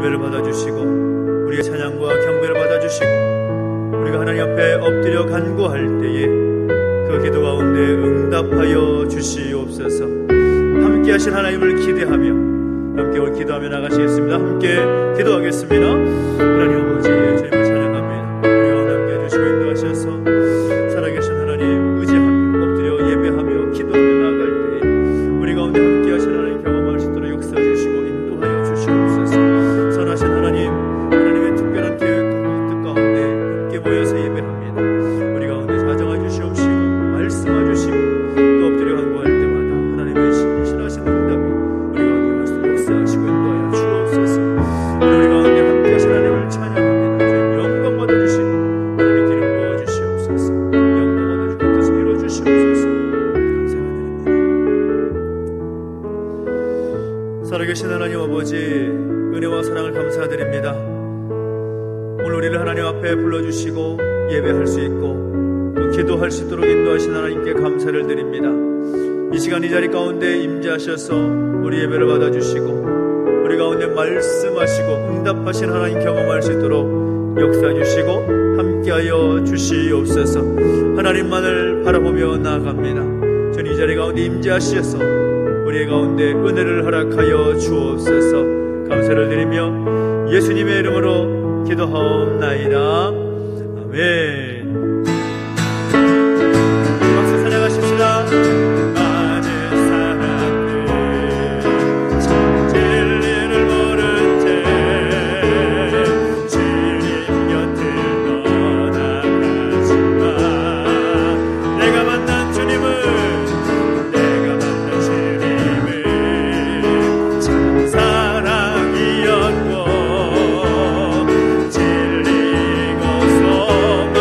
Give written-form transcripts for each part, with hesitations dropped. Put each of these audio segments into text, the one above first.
예배를 받아주시고 우리의 찬양과 경배를 받아주시고 우리가 하나님 앞에 엎드려 간구할 때에 그 기도 가운데 응답하여 주시옵소서. 함께 하신 하나님을 기대하며 함께 오늘 기도하며 나가시겠습니다. 함께 기도하겠습니다. 하나님 아버지, 주님을 찬양합니다. 우리 가운데 함께 해주시고 인도하셔서 살아계신 하나님 의지하며 엎드려 예배하며 기도하며 나아갈 때에 우리 가운데 함께 하신 하나님 경험할 수 있도록 역사해 주시고 인도하여 주시옵소서. 선하신 하나님, 하나님의 특별한 계획 뜻 가운데 함께 모여서 예배합니다. 우리 가운데 자정해 주시옵시고 말씀해 주시고 또 엎드려 간구할 때마다 하나님의 신실하신 응답이 우리 가운데 말씀 역사하시고 인도하여 주옵소서. 우리 가운데 함께 하신 하나님을 찬양합니다. 주님 영광 받아주시고 하나님 기름 부어주시옵소서. 영광 받아주시고 뜻을 이루어주시옵소서. 감사드립니다. 살아계신 하나님 아버지, 은혜와 사랑을 감사드립니다. 오늘 우리를 하나님 앞에 불러주시고 예배할 수 있고 또 기도할 수 있도록 인도하신 하나님께 감사를 드립니다. 이 시간 이 자리 가운데 임재하셔서 우리 예배를 받아주시고 우리 가운데 말씀하시고 응답하신 하나님 경험할 수 있도록 역사해 주시고 함께하여 주시옵소서. 하나님만을 바라보며 나아갑니다. 저는 이 자리 가운데 임재하셔서 우리 가운데 은혜를 허락하여 주옵소서. 감사를 드리며 예수님의 이름으로 기도하옵나이다. 아멘. 박수 찬양하십시다. 사랑이었고 진리고 소망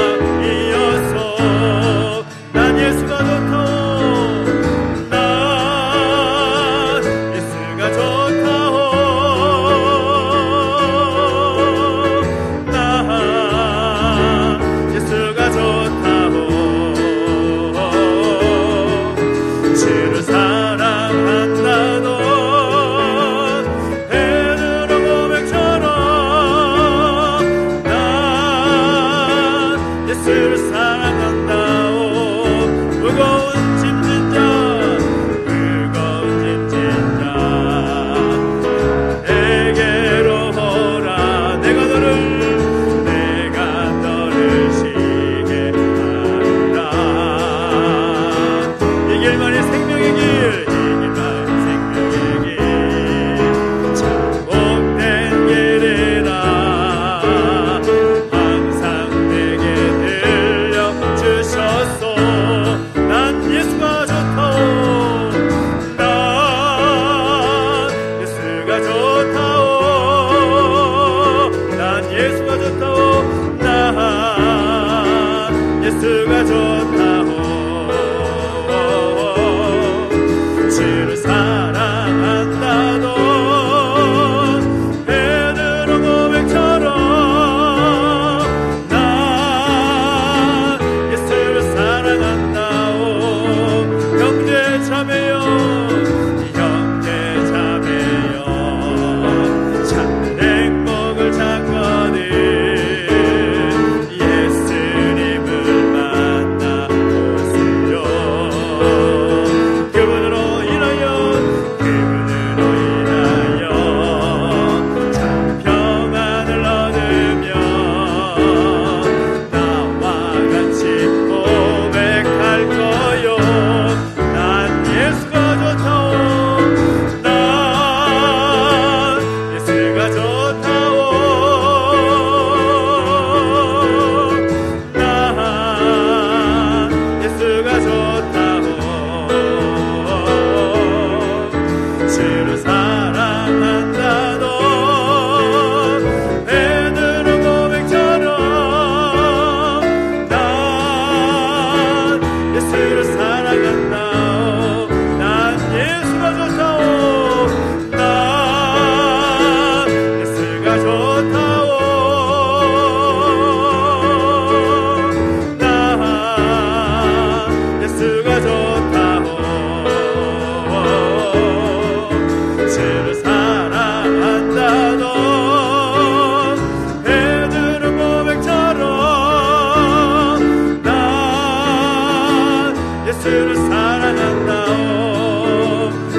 예수를 사랑한다오.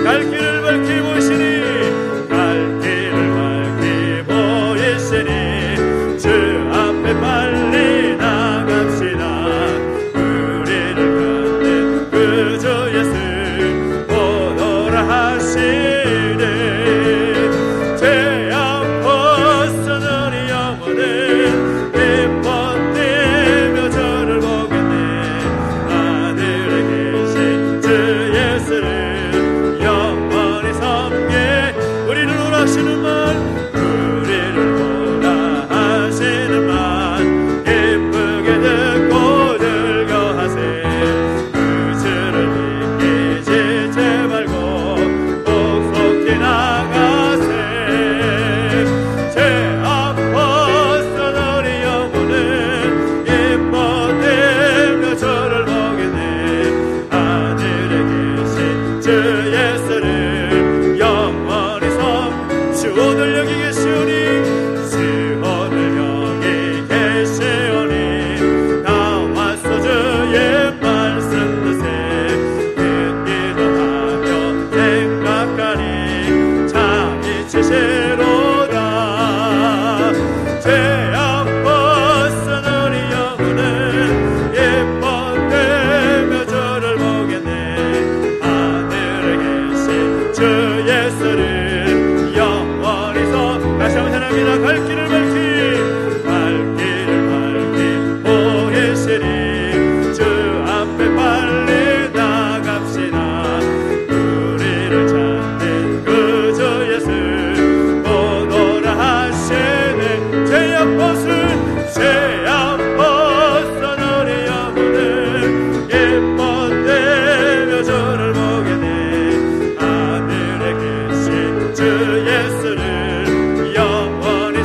갈 길을 밝히 보이시니 갈 길을 밝히 보이시니 주 앞에 빨리 나갑시다. 우리를 갖는 그 주 예수 오너라 하시네. 죄악 벗어난 우리 영혼은 기뻐뛰며 저를 보겠네. 하늘에 계신 주 예수를 영원히 섬게. 우리를 오라 하시는 말, 우리를 오라 하시는 말 기쁘게 듣고 즐거하세. 그 주를 믿기 지체 말고 속히 나가세. 죄악 벗어난 우리 영혼은 기뻐되며 저를 보겠네. 하늘에 계신 주 예수를 영원히 주 오늘 여기 계시오니 주 오늘 여기 계시오니 나와서 주의 말씀 듣세. 듣기도 하며 생각하니 참이 지시로다. 죄악 벗어난 우리 영혼은 예뻐되며 저를 보겠네. 하늘에 계신 주 예수를 영원히 다시 한번 전합니다. 갈 길을 밝히 보이시니 주 앞에 빨리 나갑시다. 우리를 찾는 그 주 예수 오너라 하시네. 죄악 벗어난 우리 영혼은 예뻐되며 저를 보겠네. 하늘에 계신 주 예수를 영원히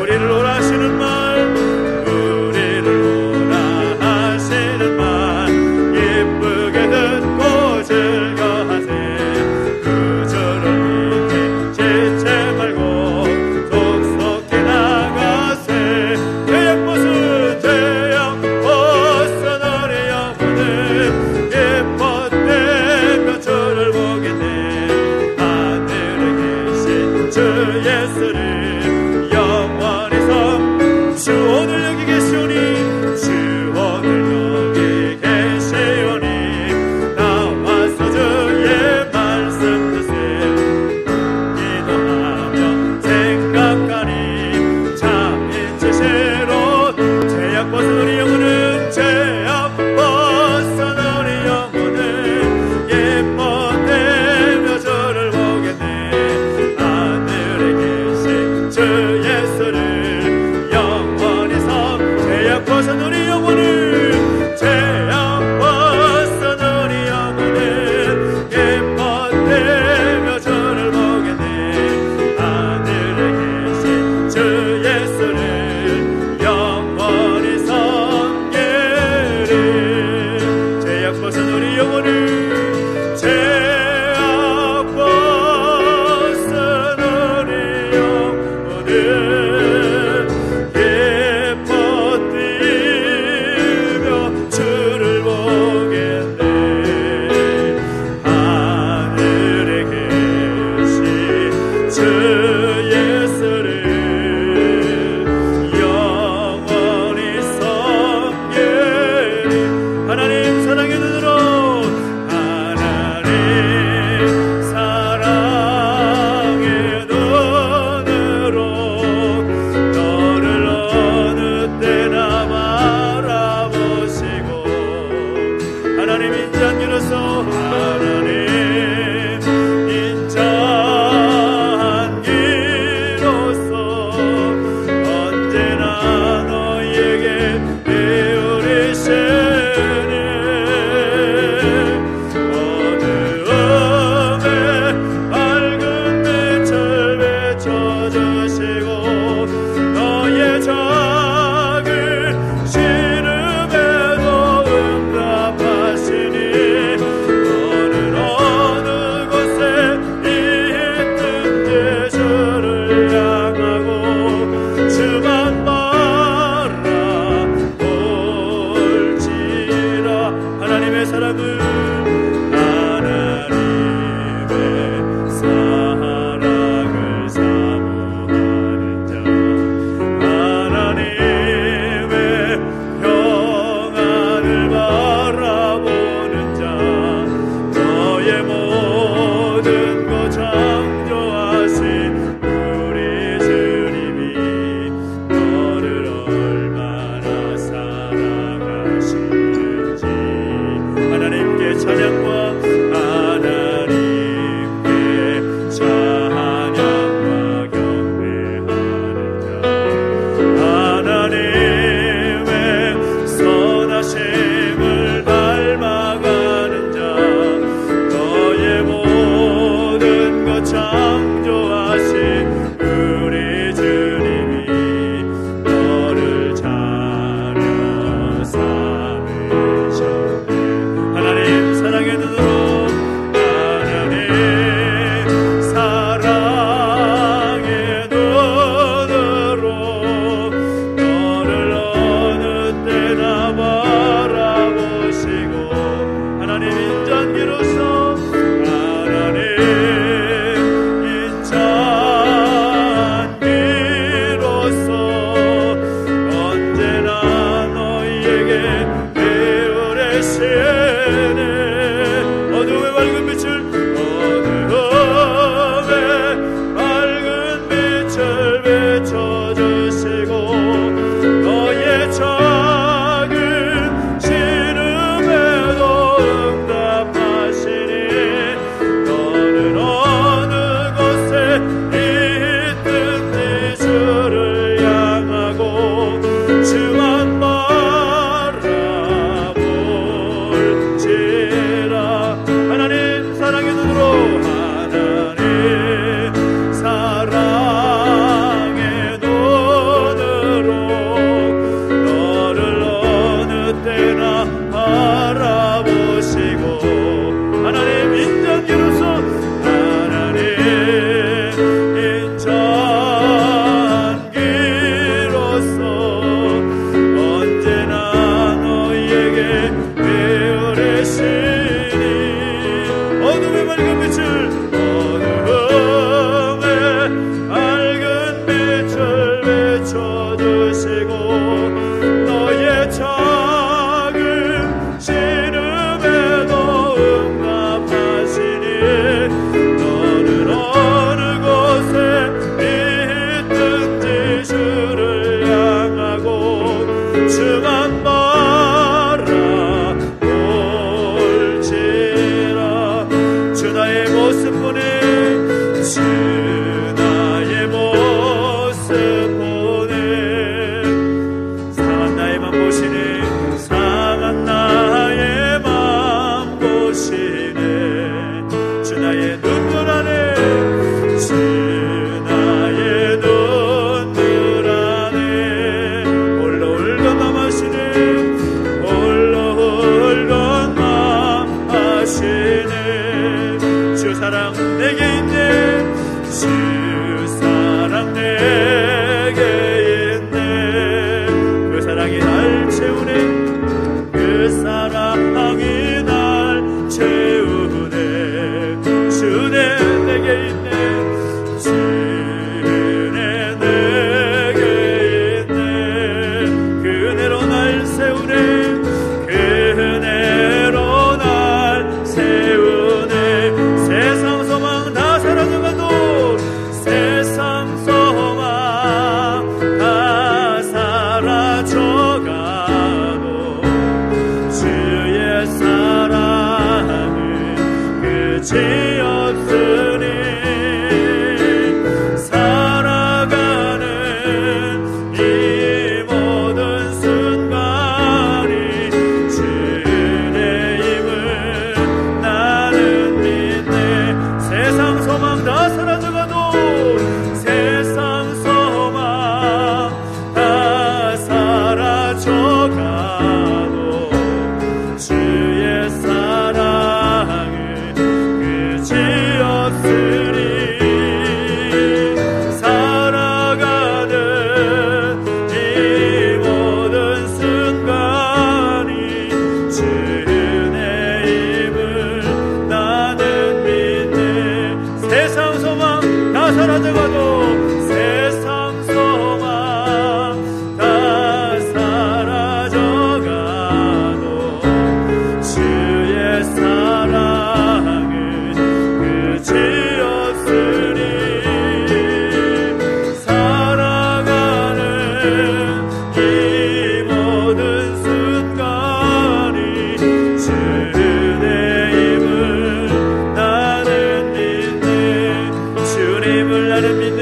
우리를 오라 하시는 말, 우리를 오라 하시는 말 예쁘게 듣고 즐거하세. 그 주를 믿기 지체 말고 속속히 나가세. 죄악 벗어난 우리 영혼은 예뻐되며 저를 보겠네. 하늘에 계신 주 예수를 영원히 주 오늘 여기 계시오니 주 오늘 여기 계시오니 나와서 주의 말씀 듣세. 기도하며 생각하니 참인 지시로 죄악 벗은 우리 영혼은 예뻐되며 저를 보겠네. 하늘에 계신 주 예수를 영원히 죄악 벗은 우리 영혼은 예뻐되며 저를 보겠네. 하늘에 계신 주 예수를 영원히 섬기리. 죄악 벗은 우리 영혼은 시름에도 응답하시니 주시네. 어둠의 밝은 빛을 비춰주시고 너의 작은 신음에도 응답하시니 너는 어느 곳에 있든지 주를 향하고 주만 바라볼지라. 하나님 사랑의 눈으로, 하나님 사랑의 눈으로 너를 어느 때나 바라보시고 하나님 인자기로서, 하나님 인자기로서 언제나 너희에게 베어내시니 어둠의 밝은 빛을 비춰주시고 너의 작은 신음에도 응답하시니 너는 어느 곳에 있든지 주를 향하고 주만 바라볼지라. 주 나의 모습 보내, 주 나의 모습 보내. 상한 나의 맘 보시네, 상한 나의 맘 보시네. 주 나의 눈물 안에, 주 나의 눈물 안에 홀로 울건 맘 하시네, 홀로 울건 맘 하시네. 주 사랑 내게 있네, 주 사랑 내게 있네. 그 사랑이 날 채우네, 그 사랑이 날 채우네. 주네 내게 있네, 주네 내게 있네. 그네로 날 세우네, 그네로 날 세우네. 세상 소망 다 사라져가도, 세상 소망 다 사라져가도 주의 사랑은 끝이 없으니 살아가는 이 모든 순간이 주의 힘을 나는 믿네. 세상 소망 다 사라져가도, 세상 소망 다 사라져가도 주의 사랑은 끝이 없으니 살아가는 이 모든 순간이 주의 힘을 나는 믿네. 세상 소망 다 사라져가도, 세상 소망 다 사라져가도 주의 사랑은 끝이 없으니 살아가는 이 모든 순간이 주의 힘을 나는 믿네. 주의 힘을 나는 믿네,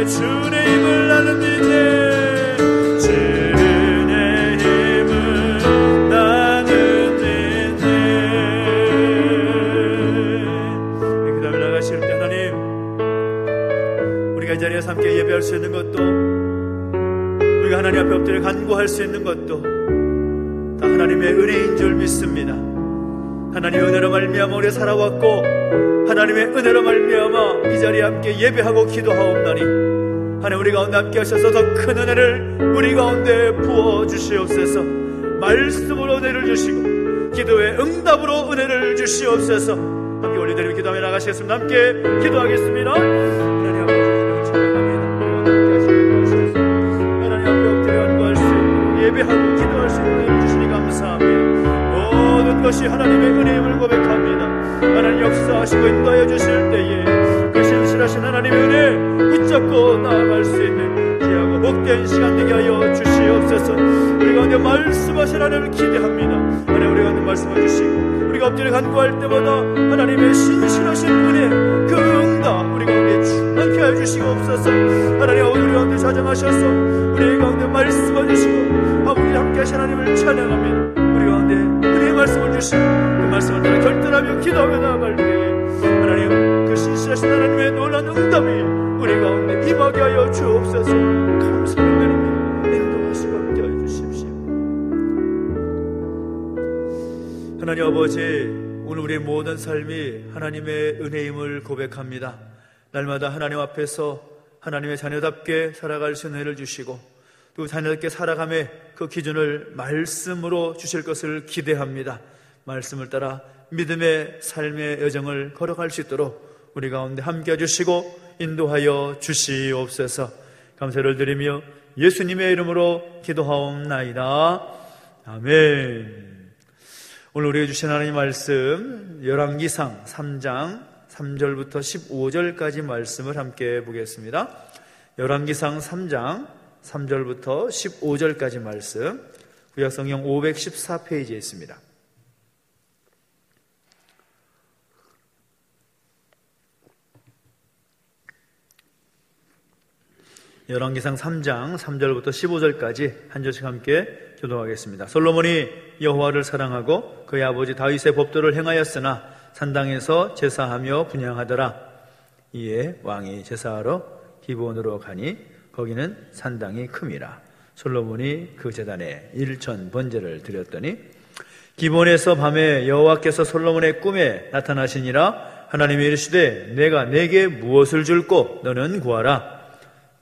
주의 힘을 나는 믿네. 주의 힘을 나는 믿네, 주의 힘을 나는 믿네. 그 다음에 나가실 때 하나님, 우리가 이 자리에서 함께 예배할 수 있는 것도, 우리가 하나님 앞에 엎드려 간구할 수 있는 것도 다 하나님의 은혜인 줄 믿습니다. 하나님의 은혜로 말미암아 우리가 살아왔고, 하나님의 은혜로 말미암아 이 자리에 함께 예배하고 기도하옵나니 하나님 우리 가운데 함께 하셔서 더 큰 은혜를 우리 가운데 부어주시옵소서. 말씀으로 은혜를 주시고 기도의 응답으로 은혜를 주시옵소서. 함께 올려드리며 기도하며 나가시겠습니다. 함께 기도하겠습니다. 하나님 아버지, 찬양합니다. 우리와 함께 하시는 것이옵소서. 하나님 예배하고 기도할 수 있는 은혜를 주시니 감사합니다. 모든 것이 하나님의 은혜임을 고백합니다. 하나님 역사하시고 인도하여 주실 때에 그 신실하신 하나님의 은혜 붙잡고 나아갈 수 있는 귀하고 복된 시간 되게 하여 주시옵소서. 우리 가운데 말씀하신 하나님을 기대합니다. 하나님 우리 가운데 말씀해 주시고 우리가 엎드려 간구할 때마다 하나님의 신실하신 은혜 그 응답 우리 가운데 충만케 하여 주시옵소서. 하나님 우리 가운데 자정하셔서 우리 가운데 말씀해 주시고 아버지 함께 하신 하나님을 찬양합니다. 우리 가운데 은혜의 말씀을 주시고 그 말씀을 따라 결단하며 기도하며 나아갈 때에 하나님 그 신실하신 하나님의 놀라운 응답이 우리 가운데 임하게 하여 주옵소서. 감사드립니다. 인도하시고 함께 하여 주십시오. 하나님 아버지, 오늘 우리의 모든 삶이 하나님의 은혜임을 고백합니다. 날마다 하나님 앞에서 하나님의 자녀답게 살아갈 수 있는 은혜를 주시고 또 자녀답게 살아감의 그 기준을 말씀으로 주실 것을 기대합니다. 말씀을 따라 믿음의 삶의 여정을 걸어갈 수 있도록 우리 가운데 함께 해주시고 인도하여 주시옵소서. 감사를 드리며 예수님의 이름으로 기도하옵나이다. 아멘. 오늘 우리에게 주신 하나님 말씀 열왕기상 3장 3절부터 15절까지 말씀을 함께 보겠습니다. 열왕기상 3장 3절부터 15절까지 말씀 구약성경 514페이지에 있습니다. 열왕기상 3장 3절부터 15절까지 한 절씩 함께 교독하겠습니다. 솔로몬이 여호와를 사랑하고 그의 아버지 다윗의 법도를 행하였으나 산당에서 제사하며 분향하더라. 이에 왕이 제사하러 기브온으로 가니 거기는 산당이 큼이라. 솔로몬이 그 제단에 1천 번제를 드렸더니 기브온에서 밤에 여호와께서 솔로몬의 꿈에 나타나시니라. 하나님이 이르시되 내가 내게 무엇을 줄꼬 너는 구하라.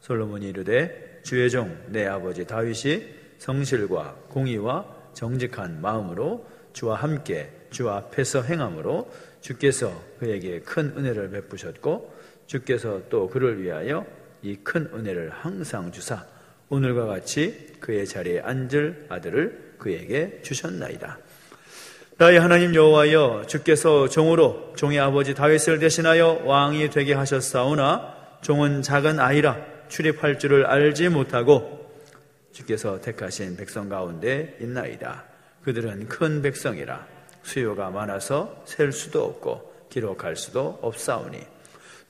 솔로몬이 이르되 주의 종 내 아버지 다윗이 성실과 공의와 정직한 마음으로 주와 함께 주 앞에서 행함으로 주께서 그에게 큰 은혜를 베푸셨고 주께서 또 그를 위하여 이 큰 은혜를 항상 주사 오늘과 같이 그의 자리에 앉을 아들을 그에게 주셨나이다. 나의 하나님 여호와여, 주께서 종으로 종의 아버지 다윗을 대신하여 왕이 되게 하셨사오나 종은 작은 아이라 출입할 줄을 알지 못하고 주께서 택하신 백성 가운데 있나이다. 그들은 큰 백성이라 수요가 많아서 셀 수도 없고 기록할 수도 없사오니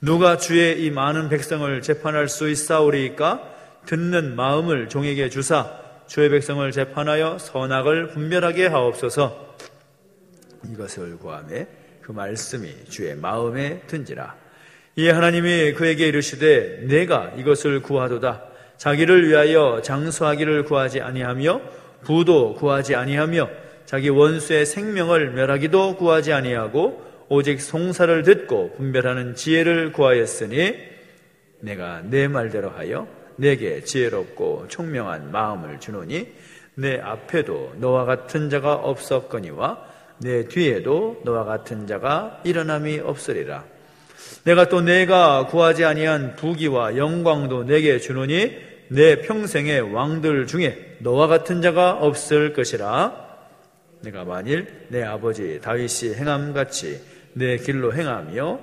누가 주의 이 많은 백성을 재판할 수 있사오리이까? 듣는 마음을 종에게 주사 주의 백성을 재판하여 선악을 분별하게 하옵소서. 이것을 구하매 그 말씀이 주의 마음에 든지라. 이에 하나님이 그에게 이르시되 내가 이것을 구하도다. 자기를 위하여 장수하기를 구하지 아니하며 부도 구하지 아니하며 자기 원수의 생명을 멸하기도 구하지 아니하고 오직 송사를 듣고 분별하는 지혜를 구하였으니 내가 내 말대로 하여 내게 지혜롭고 총명한 마음을 주노니 내 앞에도 너와 같은 자가 없었거니와 내 뒤에도 너와 같은 자가 일어남이 없으리라. 내가 또 내가 구하지 아니한 부귀와 영광도 내게 주노니 내 평생의 왕들 중에 너와 같은 자가 없을 것이라. 내가 만일 내 아버지 다윗이 행함같이 내 길로 행하며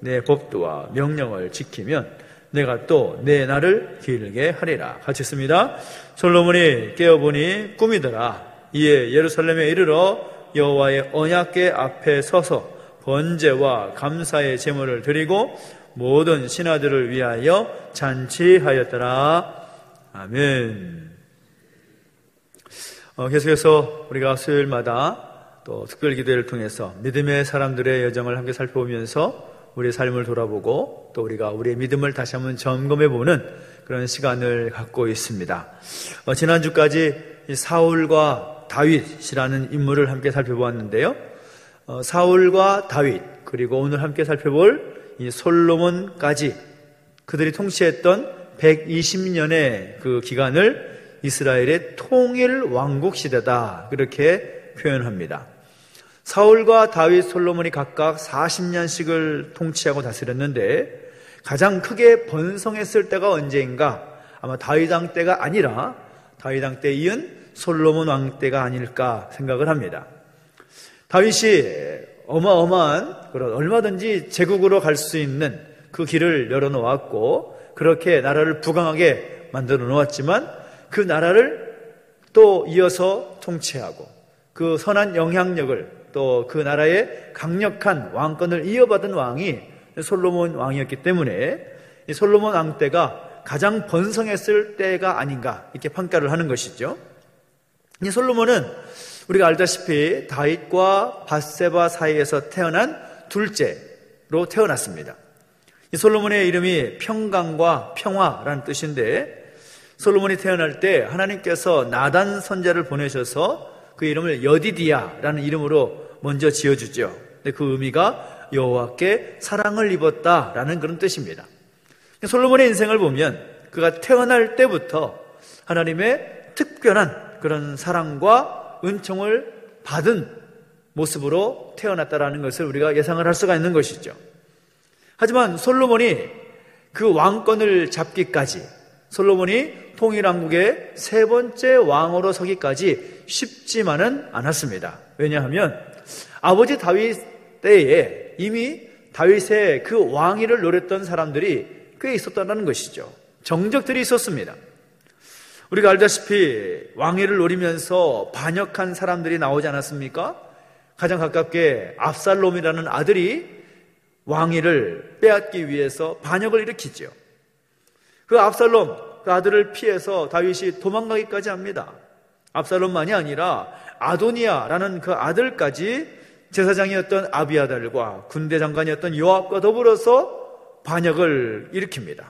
내 법도와 명령을 지키면 내가 또 내 날을 길게 하리라. 같이 있습니다. 솔로몬이 깨어보니 꿈이더라. 이에 예루살렘에 이르러 여호와의 언약궤 앞에 서서 번제와 감사의 제물을 드리고 모든 신하들을 위하여 잔치하였더라. 아멘. 계속해서 우리가 수요일마다 또 특별 기도를 통해서 믿음의 사람들의 여정을 함께 살펴보면서 우리의 삶을 돌아보고 또 우리가 우리의 믿음을 다시 한번 점검해보는 그런 시간을 갖고 있습니다. 지난주까지 사울과 다윗이라는 인물을 함께 살펴보았는데요. 사울과 다윗 그리고 오늘 함께 살펴볼 이 솔로몬까지 그들이 통치했던 120년의 그 기간을 이스라엘의 통일 왕국 시대다 그렇게 표현합니다. 사울과 다윗, 솔로몬이 각각 40년씩을 통치하고 다스렸는데 가장 크게 번성했을 때가 언제인가? 아마 다윗 왕 때가 아니라 다윗 왕 때 이은 솔로몬 왕 때가 아닐까 생각을 합니다. 다윗이 어마어마한 그런 얼마든지 제국으로 갈 수 있는 그 길을 열어놓았고 그렇게 나라를 부강하게 만들어 놓았지만 그 나라를 또 이어서 통치하고 그 선한 영향력을 또 그 나라의 강력한 왕권을 이어받은 왕이 솔로몬 왕이었기 때문에 이 솔로몬 왕 때가 가장 번성했을 때가 아닌가 이렇게 평가를 하는 것이죠. 이 솔로몬은 우리가 알다시피 다윗과 밧세바 사이에서 태어난 둘째로 태어났습니다. 이 솔로몬의 이름이 평강과 평화라는 뜻인데 솔로몬이 태어날 때 하나님께서 나단 선지자를 보내셔서 그 이름을 여디디야라는 이름으로 먼저 지어주죠. 근데 그 의미가 여호와께 사랑을 입었다라는 그런 뜻입니다. 솔로몬의 인생을 보면 그가 태어날 때부터 하나님의 특별한 그런 사랑과 은총을 받은 모습으로 태어났다라는 것을 우리가 예상을 할 수가 있는 것이죠. 하지만 솔로몬이 그 왕권을 잡기까지 솔로몬이 통일왕국의 세 번째 왕으로 서기까지 쉽지만은 않았습니다. 왜냐하면 아버지 다윗 때에 이미 다윗의 그 왕위를 노렸던 사람들이 꽤 있었다는 것이죠. 정적들이 있었습니다. 우리가 알다시피 왕위를 노리면서 반역한 사람들이 나오지 않았습니까? 가장 가깝게 압살롬이라는 아들이 왕위를 빼앗기 위해서 반역을 일으키죠. 그 압살롬, 그 아들을 피해서 다윗이 도망가기까지 합니다. 압살롬만이 아니라 아도니아라는 그 아들까지 제사장이었던 아비아달과 군대 장관이었던 요압과 더불어서 반역을 일으킵니다.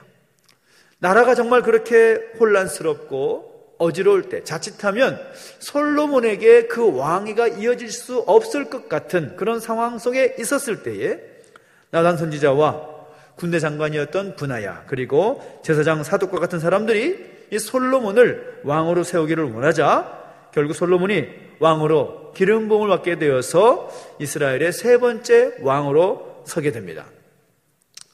나라가 정말 그렇게 혼란스럽고 어지러울 때 자칫하면 솔로몬에게 그 왕위가 이어질 수 없을 것 같은 그런 상황 속에 있었을 때에 나단 선지자와 군대 장관이었던 분하야 그리고 제사장 사독과 같은 사람들이 이 솔로몬을 왕으로 세우기를 원하자 결국 솔로몬이 왕으로 기름 부음을 받게 되어서 이스라엘의 세 번째 왕으로 서게 됩니다.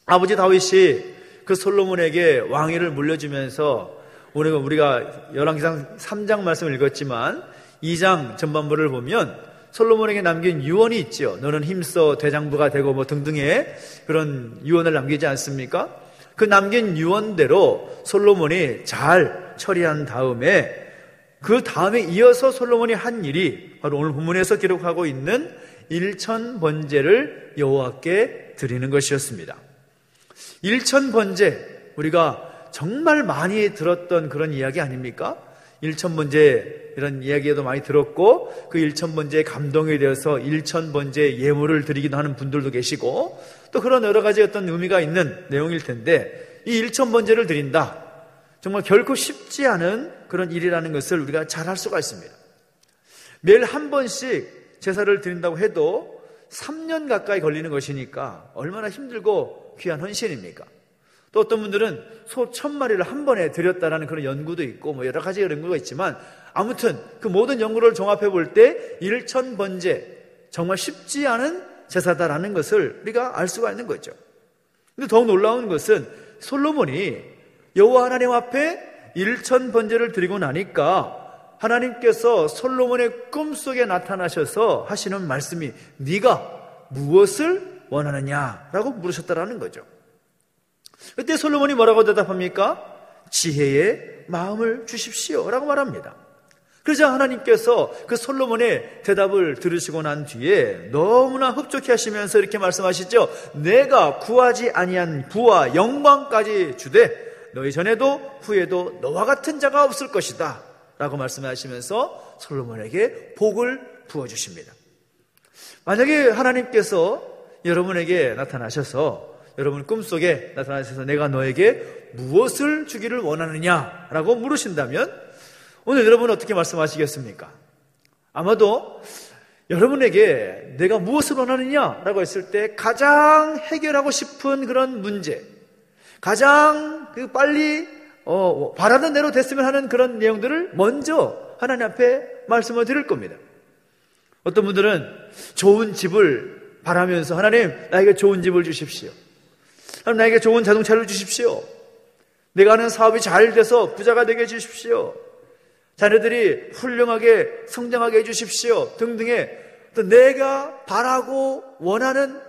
아버지 다윗이 그 솔로몬에게 왕위를 물려주면서 우리가 열왕기상 3장 말씀을 읽었지만 2장 전반부를 보면 솔로몬에게 남긴 유언이 있죠. 너는 힘써 대장부가 되고 뭐 등등의 그런 유언을 남기지 않습니까? 그 남긴 유언대로 솔로몬이 잘 처리한 다음에 그 다음에 이어서 솔로몬이 한 일이 바로 오늘 본문에서 기록하고 있는 일천번제를 여호와께 드리는 것이었습니다. 일천번제, 우리가 정말 많이 들었던 그런 이야기 아닙니까? 일천번제 이런 이야기도 많이 들었고 그 일천번제에 감동이 되어서 일천번제 예물을 드리기도 하는 분들도 계시고 또 그런 여러 가지 어떤 의미가 있는 내용일 텐데 이 일천번제를 드린다, 정말 결코 쉽지 않은 그런 일이라는 것을 우리가 잘 알 수가 있습니다. 매일 한 번씩 제사를 드린다고 해도 3년 가까이 걸리는 것이니까 얼마나 힘들고 귀한 헌신입니까? 또 어떤 분들은 소 1000마리를 한 번에 드렸다라는 그런 연구도 있고 뭐 여러 가지 연구가 있지만 아무튼 그 모든 연구를 종합해 볼 때 일천번제, 정말 쉽지 않은 제사다라는 것을 우리가 알 수가 있는 거죠. 근데 더욱 놀라운 것은 솔로몬이 여호와 하나님 앞에 일천번제를 드리고 나니까 하나님께서 솔로몬의 꿈속에 나타나셔서 하시는 말씀이 네가 무엇을 원하느냐라고 물으셨다라는 거죠. 그때 솔로몬이 뭐라고 대답합니까? 지혜의 마음을 주십시오 라고 말합니다. 그러자 하나님께서 그 솔로몬의 대답을 들으시고 난 뒤에 너무나 흡족해 하시면서 이렇게 말씀하시죠. 내가 구하지 아니한 부와 영광까지 주되 너희 전에도 후에도 너와 같은 자가 없을 것이다 라고 말씀하시면서 솔로몬에게 복을 부어주십니다. 만약에 하나님께서 여러분에게 나타나셔서 여러분 꿈속에 나타나셔서 내가 너에게 무엇을 주기를 원하느냐라고 물으신다면 오늘 여러분은 어떻게 말씀하시겠습니까? 아마도 여러분에게 내가 무엇을 원하느냐라고 했을 때 가장 해결하고 싶은 그런 문제, 가장 빨리 바라는 대로 됐으면 하는 그런 내용들을 먼저 하나님 앞에 말씀을 드릴 겁니다. 어떤 분들은 좋은 집을 바라면서 하나님 나에게 좋은 집을 주십시오. 하나님 나에게 좋은 자동차를 주십시오. 내가 하는 사업이 잘 돼서 부자가 되게 해주십시오. 자녀들이 훌륭하게 성장하게 해주십시오 등등의 또 내가 바라고 원하는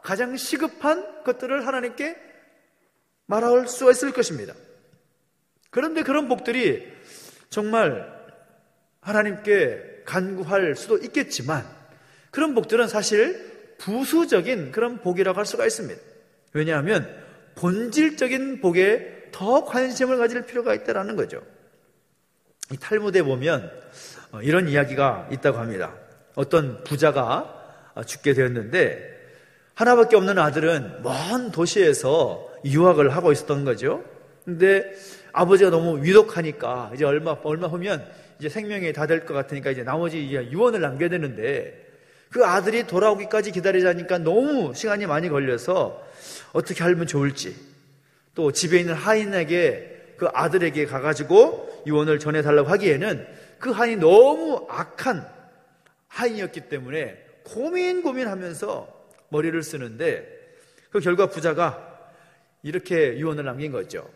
가장 시급한 것들을 하나님께 말할 수가 있을 것입니다. 그런데 그런 복들이 정말 하나님께 간구할 수도 있겠지만 그런 복들은 사실 부수적인 그런 복이라고 할 수가 있습니다. 왜냐하면 본질적인 복에 더 관심을 가질 필요가 있다는 거죠. 이 탈무드에 보면 이런 이야기가 있다고 합니다. 어떤 부자가 죽게 되었는데 하나밖에 없는 아들은 먼 도시에서 유학을 하고 있었던 거죠. 근데 아버지가 너무 위독하니까 이제 얼마 후면 이제 생명이 다 될 것 같으니까 이제 나머지 유언을 남겨야 되는데 그 아들이 돌아오기까지 기다리자니까 너무 시간이 많이 걸려서 어떻게 하면 좋을지 또 집에 있는 하인에게 그 아들에게 가가지고 유언을 전해달라고 하기에는 그 하인이 너무 악한 하인이었기 때문에 고민하면서 머리를 쓰는데 그 결과 부자가 이렇게 유언을 남긴 거죠.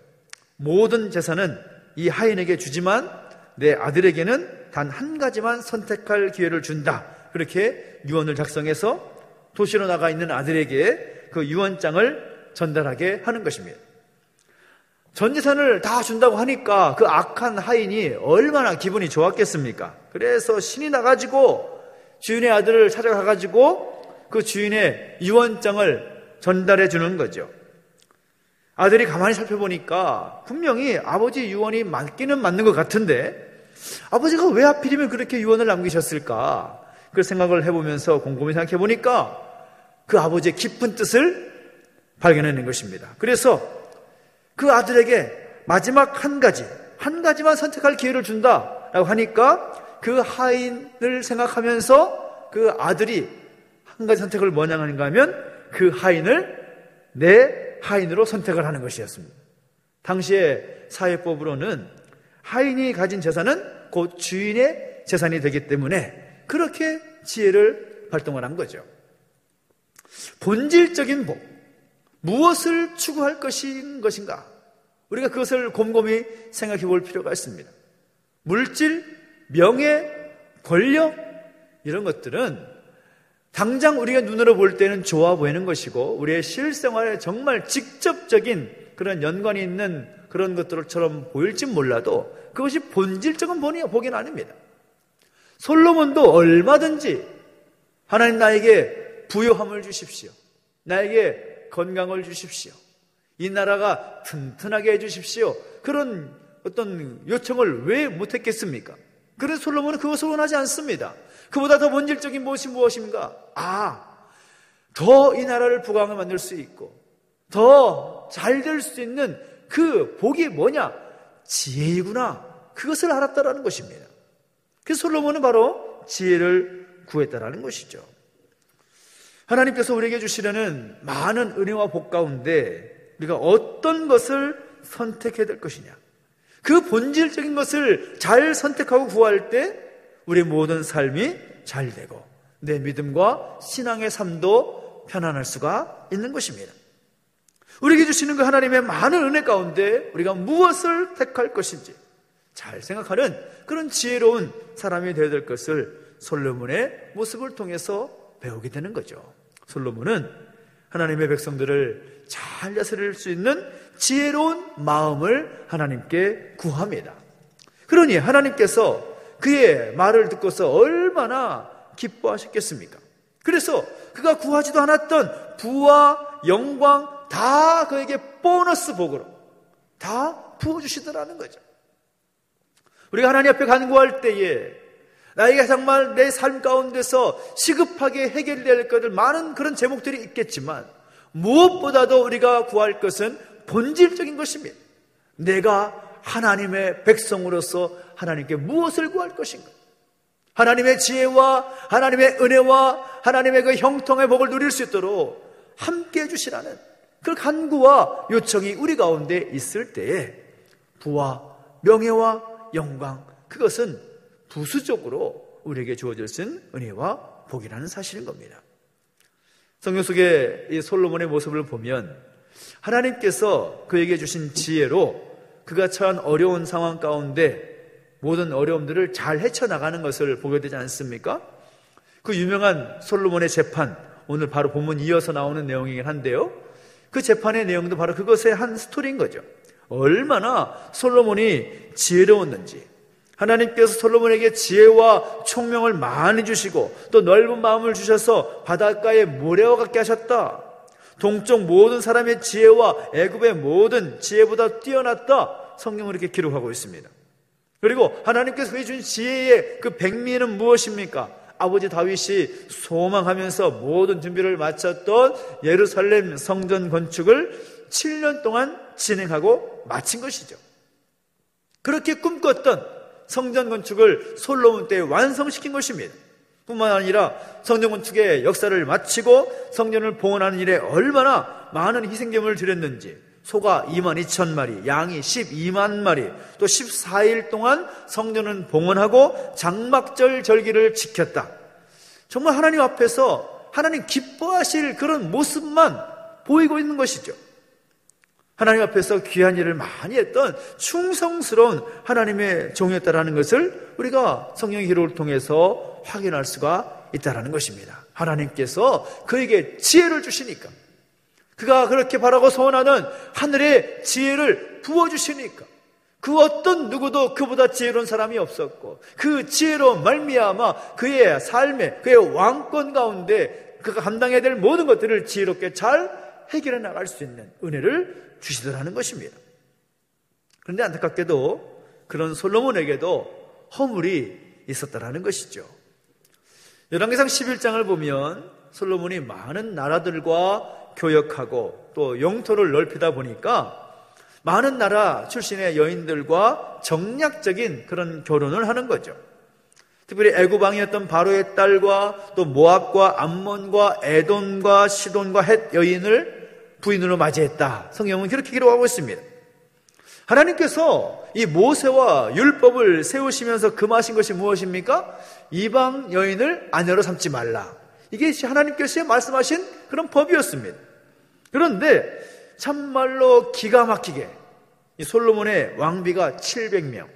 모든 재산은 이 하인에게 주지만 내 아들에게는 단 한 가지만 선택할 기회를 준다. 그렇게 유언을 작성해서 도시로 나가 있는 아들에게 그 유언장을 전달하게 하는 것입니다. 전 재산을 다 준다고 하니까 그 악한 하인이 얼마나 기분이 좋았겠습니까? 그래서 신이 나가지고 주인의 아들을 찾아가가지고 그 주인의 유언장을 전달해 주는 거죠. 아들이 가만히 살펴보니까 분명히 아버지 유언이 맞기는 맞는 것 같은데 아버지가 왜 하필이면 그렇게 유언을 남기셨을까? 그 생각을 해보면서 곰곰이 생각해 보니까 그 아버지의 깊은 뜻을 발견해낸 것입니다. 그래서 그 아들에게 마지막 한 가지만 선택할 기회를 준다라고 하니까 그 하인을 생각하면서 그 아들이 한 가지 선택을 뭐냐 하는가 하면 그 하인을 내 하인으로 선택을 하는 것이었습니다. 당시의 사회법으로는 하인이 가진 재산은 곧 주인의 재산이 되기 때문에 그렇게 지혜를 발동을 한 거죠. 본질적인 복, 무엇을 추구할 것인가? 우리가 그것을 곰곰이 생각해 볼 필요가 있습니다. 물질, 명예, 권력 이런 것들은 당장 우리가 눈으로 볼 때는 좋아 보이는 것이고 우리의 실생활에 정말 직접적인 그런 연관이 있는 그런 것들처럼 보일지 몰라도 그것이 본질적인 복은 아닙니다. 솔로몬도 얼마든지 하나님 나에게 부요함을 주십시오. 나에게 건강을 주십시오. 이 나라가 튼튼하게 해주십시오. 그런 어떤 요청을 왜 못했겠습니까? 그래서 솔로몬은 그것을 원하지 않습니다. 그보다 더 본질적인 무엇이 무엇인가? 더 이 나라를 부강을 만들 수 있고 더 잘 될 수 있는 그 복이 뭐냐? 지혜이구나. 그것을 알았다라는 것입니다. 그래서 솔로몬은 바로 지혜를 구했다라는 것이죠. 하나님께서 우리에게 주시려는 많은 은혜와 복 가운데 우리가 어떤 것을 선택해야 될 것이냐? 그 본질적인 것을 잘 선택하고 구할 때 우리 모든 삶이 잘 되고 내 믿음과 신앙의 삶도 편안할 수가 있는 것입니다. 우리에게 주시는 그 하나님의 많은 은혜 가운데 우리가 무엇을 택할 것인지 잘 생각하는 그런 지혜로운 사람이 되어야 될 것을 솔로몬의 모습을 통해서 배우게 되는 거죠. 솔로몬은 하나님의 백성들을 잘 다스릴 수 있는 지혜로운 마음을 하나님께 구합니다. 그러니 하나님께서 그의 말을 듣고서 얼마나 기뻐하셨겠습니까? 그래서 그가 구하지도 않았던 부와 영광 다 그에게 보너스 복으로 다 부어주시더라는 거죠. 우리가 하나님 앞에 간구할 때에 나에게 정말 내 삶 가운데서 시급하게 해결될 것들 많은 그런 제목들이 있겠지만 무엇보다도 우리가 구할 것은 본질적인 것입니다. 내가 하나님의 백성으로서 하나님께 무엇을 구할 것인가? 하나님의 지혜와 하나님의 은혜와 하나님의 그 형통의 복을 누릴 수 있도록 함께 해주시라는 그 간구와 요청이 우리 가운데 있을 때에 부와 명예와 영광, 그것은 부수적으로 우리에게 주어질 수 있는 은혜와 복이라는 사실인 겁니다. 성경 속에 이 솔로몬의 모습을 보면 하나님께서 그에게 주신 지혜로 그가 처한 어려운 상황 가운데 모든 어려움들을 잘 헤쳐나가는 것을 보게 되지 않습니까? 그 유명한 솔로몬의 재판, 오늘 바로 본문 이어서 나오는 내용이긴 한데요, 그 재판의 내용도 바로 그것의 한 스토리인 거죠. 얼마나 솔로몬이 지혜로웠는지, 하나님께서 솔로몬에게 지혜와 총명을 많이 주시고 또 넓은 마음을 주셔서 바닷가에 모래와 같게 하셨다. 동쪽 모든 사람의 지혜와 애굽의 모든 지혜보다 뛰어났다. 성경은 이렇게 기록하고 있습니다. 그리고 하나님께서 준 지혜의 그 백미는 무엇입니까? 아버지 다윗이 소망하면서 모든 준비를 마쳤던 예루살렘 성전 건축을 7년 동안 진행하고 마친 것이죠. 그렇게 꿈꿨던 성전 건축을 솔로몬 때 완성시킨 것입니다. 뿐만 아니라 성전 건축의 역사를 마치고 성전을 봉헌하는 일에 얼마나 많은 희생제물을 드렸는지, 소가 22,000마리, 양이 12만 마리, 또 14일 동안 성전은 봉헌하고 장막절 절기를 지켰다. 정말 하나님 앞에서 하나님 기뻐하실 그런 모습만 보이고 있는 것이죠. 하나님 앞에서 귀한 일을 많이 했던 충성스러운 하나님의 종이었다라는 것을 우리가 성경의 기록을 통해서 확인할 수가 있다라는 것입니다. 하나님께서 그에게 지혜를 주시니까, 그가 그렇게 바라고 소원하는 하늘의 지혜를 부어주시니까 그 어떤 누구도 그보다 지혜로운 사람이 없었고, 그 지혜로 말미암아 그의 삶에, 그의 왕권 가운데 그가 감당해야 될 모든 것들을 지혜롭게 잘 해결해 나갈 수 있는 은혜를 주시더라는 것입니다. 그런데 안타깝게도 그런 솔로몬에게도 허물이 있었다라는 것이죠. 열왕기상 11장을 보면 솔로몬이 많은 나라들과 교역하고 또 영토를 넓히다 보니까 많은 나라 출신의 여인들과 정략적인 그런 결혼을 하는 거죠. 특별히 애굽 왕이었던 바로의 딸과 또 모압과 암몬과 에돔과 시돈과 헷 여인을 부인으로 맞이했다. 성경은 그렇게 기록하고 있습니다. 하나님께서 이 모세와 율법을 세우시면서 금하신 것이 무엇입니까? 이방 여인을 아내로 삼지 말라. 이게 하나님께서 말씀하신 그런 법이었습니다. 그런데 참말로 기가 막히게 이 솔로몬의 왕비가 700명,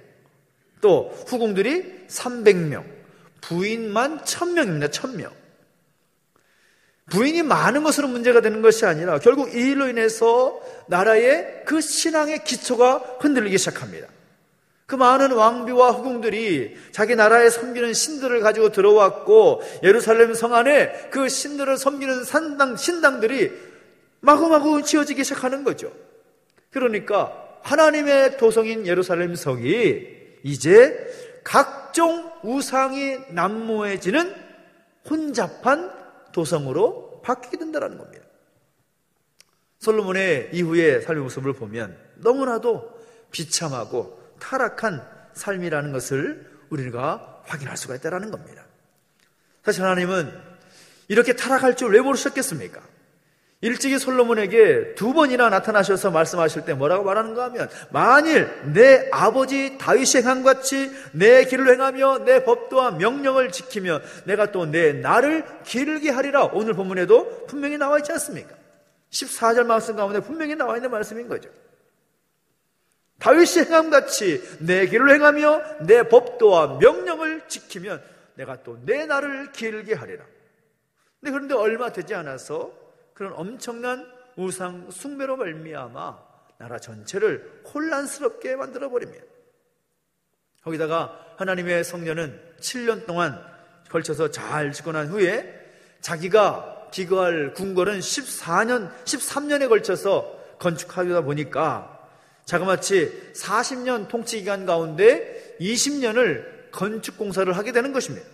또 후궁들이 300명, 부인만 1000명입니다. 1000명. 부인이 많은 것으로 문제가 되는 것이 아니라 결국 이 일로 인해서 나라의 그 신앙의 기초가 흔들리기 시작합니다. 그 많은 왕비와 후궁들이 자기 나라에 섬기는 신들을 가지고 들어왔고, 예루살렘 성 안에 그 신들을 섬기는 신당들이 마구마구 지어지기 시작하는 거죠. 그러니까 하나님의 도성인 예루살렘 성이 이제 각종 우상이 난무해지는 혼잡한 도성으로 바뀌게 된다는 겁니다. 솔로몬의 이후의 삶의 모습을 보면 너무나도 비참하고 타락한 삶이라는 것을 우리가 확인할 수가 있다는 겁니다. 사실 하나님은 이렇게 타락할 줄 왜 모르셨겠습니까? 일찍이 솔로몬에게 2번이나 나타나셔서 말씀하실 때 뭐라고 말하는가 하면, 만일 내 아버지 다윗이 행함같이 내 길을 행하며 내 법도와 명령을 지키며 내가 또 내 날을 길게 하리라. 오늘 본문에도 분명히 나와 있지 않습니까? 14절 말씀 가운데 분명히 나와 있는 말씀인 거죠. 다윗이 행함같이 내 길을 행하며 내 법도와 명령을 지키면 내가 또 내 날을 길게 하리라. 그런데 얼마 되지 않아서 그런 엄청난 우상 숭배로 말미암아 나라 전체를 혼란스럽게 만들어버립니다. 거기다가 하나님의 성전은 7년 동안 걸쳐서 잘 짓고 난 후에 자기가 기거할 궁궐은 13년에 걸쳐서 건축하다 보니까 자그마치 40년 통치 기간 가운데 20년을 건축 공사를 하게 되는 것입니다.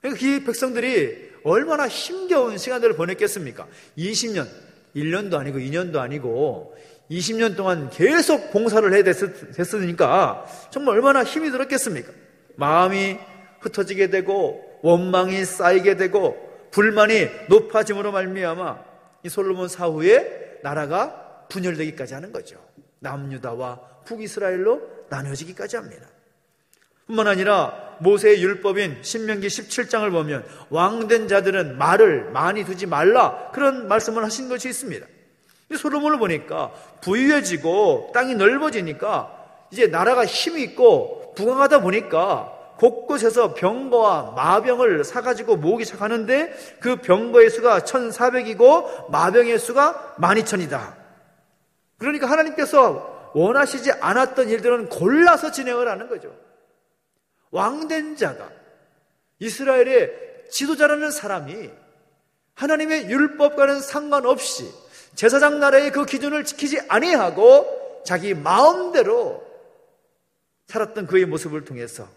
그러니까 이 백성들이 얼마나 힘겨운 시간들을 보냈겠습니까? 20년, 1년도 아니고 2년도 아니고 20년 동안 계속 봉사를 해야 됐으니까 정말 얼마나 힘이 들었겠습니까? 마음이 흩어지게 되고 원망이 쌓이게 되고 불만이 높아짐으로 말미암아 이 솔로몬 사후에 나라가 분열되기까지 하는 거죠. 남유다와 북이스라엘로 나눠지기까지 합니다. 뿐만 아니라 모세의 율법인 신명기 17장을 보면 왕된 자들은 말을 많이 두지 말라, 그런 말씀을 하신 것이 있습니다. 솔로몬을 보니까 부유해지고 땅이 넓어지니까 이제 나라가 힘이 있고 부강하다 보니까 곳곳에서 병거와 마병을 사가지고 모으기 시작하는데 그 병거의 수가 1,400이고 마병의 수가 12,000이다. 그러니까 하나님께서 원하시지 않았던 일들은 골라서 진행을 하는 거죠. 왕된 자가, 이스라엘의 지도자라는 사람이 하나님의 율법과는 상관없이 제사장 나라의 그 기준을 지키지 아니하고 자기 마음대로 살았던 그의 모습을 통해서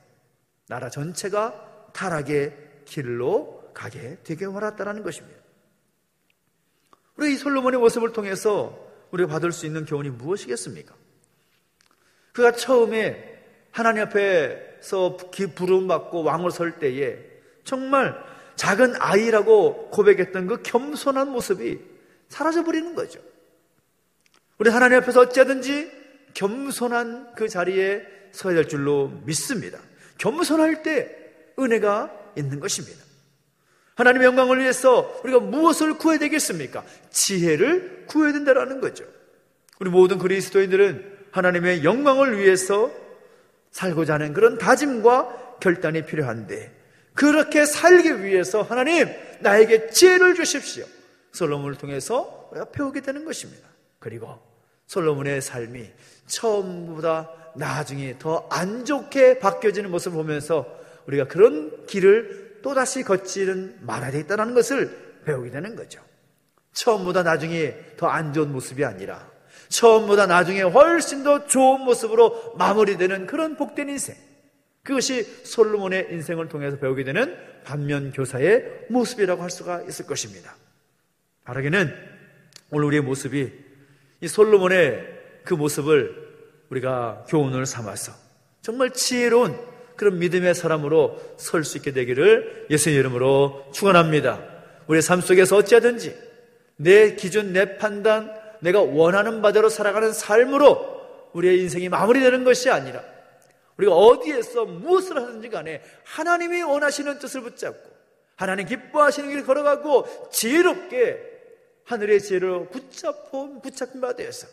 나라 전체가 타락의 길로 가게 되게 말았다는 것입니다. 우리 이 솔로몬의 모습을 통해서 우리가 받을 수 있는 교훈이 무엇이겠습니까? 그가 처음에 하나님 앞에서 부름받고 왕을 설 때에 정말 작은 아이라고 고백했던 그 겸손한 모습이 사라져버리는 거죠. 우리 하나님 앞에서 어찌하든지 겸손한 그 자리에 서야 될 줄로 믿습니다. 겸손할 때 은혜가 있는 것입니다. 하나님의 영광을 위해서 우리가 무엇을 구해야 되겠습니까? 지혜를 구해야 된다는 거죠. 우리 모든 그리스도인들은 하나님의 영광을 위해서 살고자 하는 그런 다짐과 결단이 필요한데, 그렇게 살기 위해서 하나님 나에게 지혜를 주십시오. 솔로몬을 통해서 우리가 배우게 되는 것입니다. 그리고 솔로몬의 삶이 처음보다 나중에 더 안 좋게 바뀌어지는 모습을 보면서 우리가 그런 길을 또다시 걷지는 말아야 되겠다는 것을 배우게 되는 거죠. 처음보다 나중에 더 안 좋은 모습이 아니라 처음보다 나중에 훨씬 더 좋은 모습으로 마무리되는 그런 복된 인생, 그것이 솔로몬의 인생을 통해서 배우게 되는 반면교사의 모습이라고 할 수가 있을 것입니다. 바라기는 오늘 우리의 모습이 이 솔로몬의 그 모습을 우리가 교훈을 삼아서 정말 지혜로운 그런 믿음의 사람으로 설 수 있게 되기를 예수님 이름으로 축원합니다. 우리의 삶 속에서 어찌하든지 내 기준, 내 판단, 내가 원하는 바대로 살아가는 삶으로 우리의 인생이 마무리되는 것이 아니라 우리가 어디에서 무엇을 하든지 간에 하나님이 원하시는 뜻을 붙잡고 하나님 기뻐하시는 길을 걸어가고 지혜롭게 하늘의 지혜로 붙잡힌 바 되어서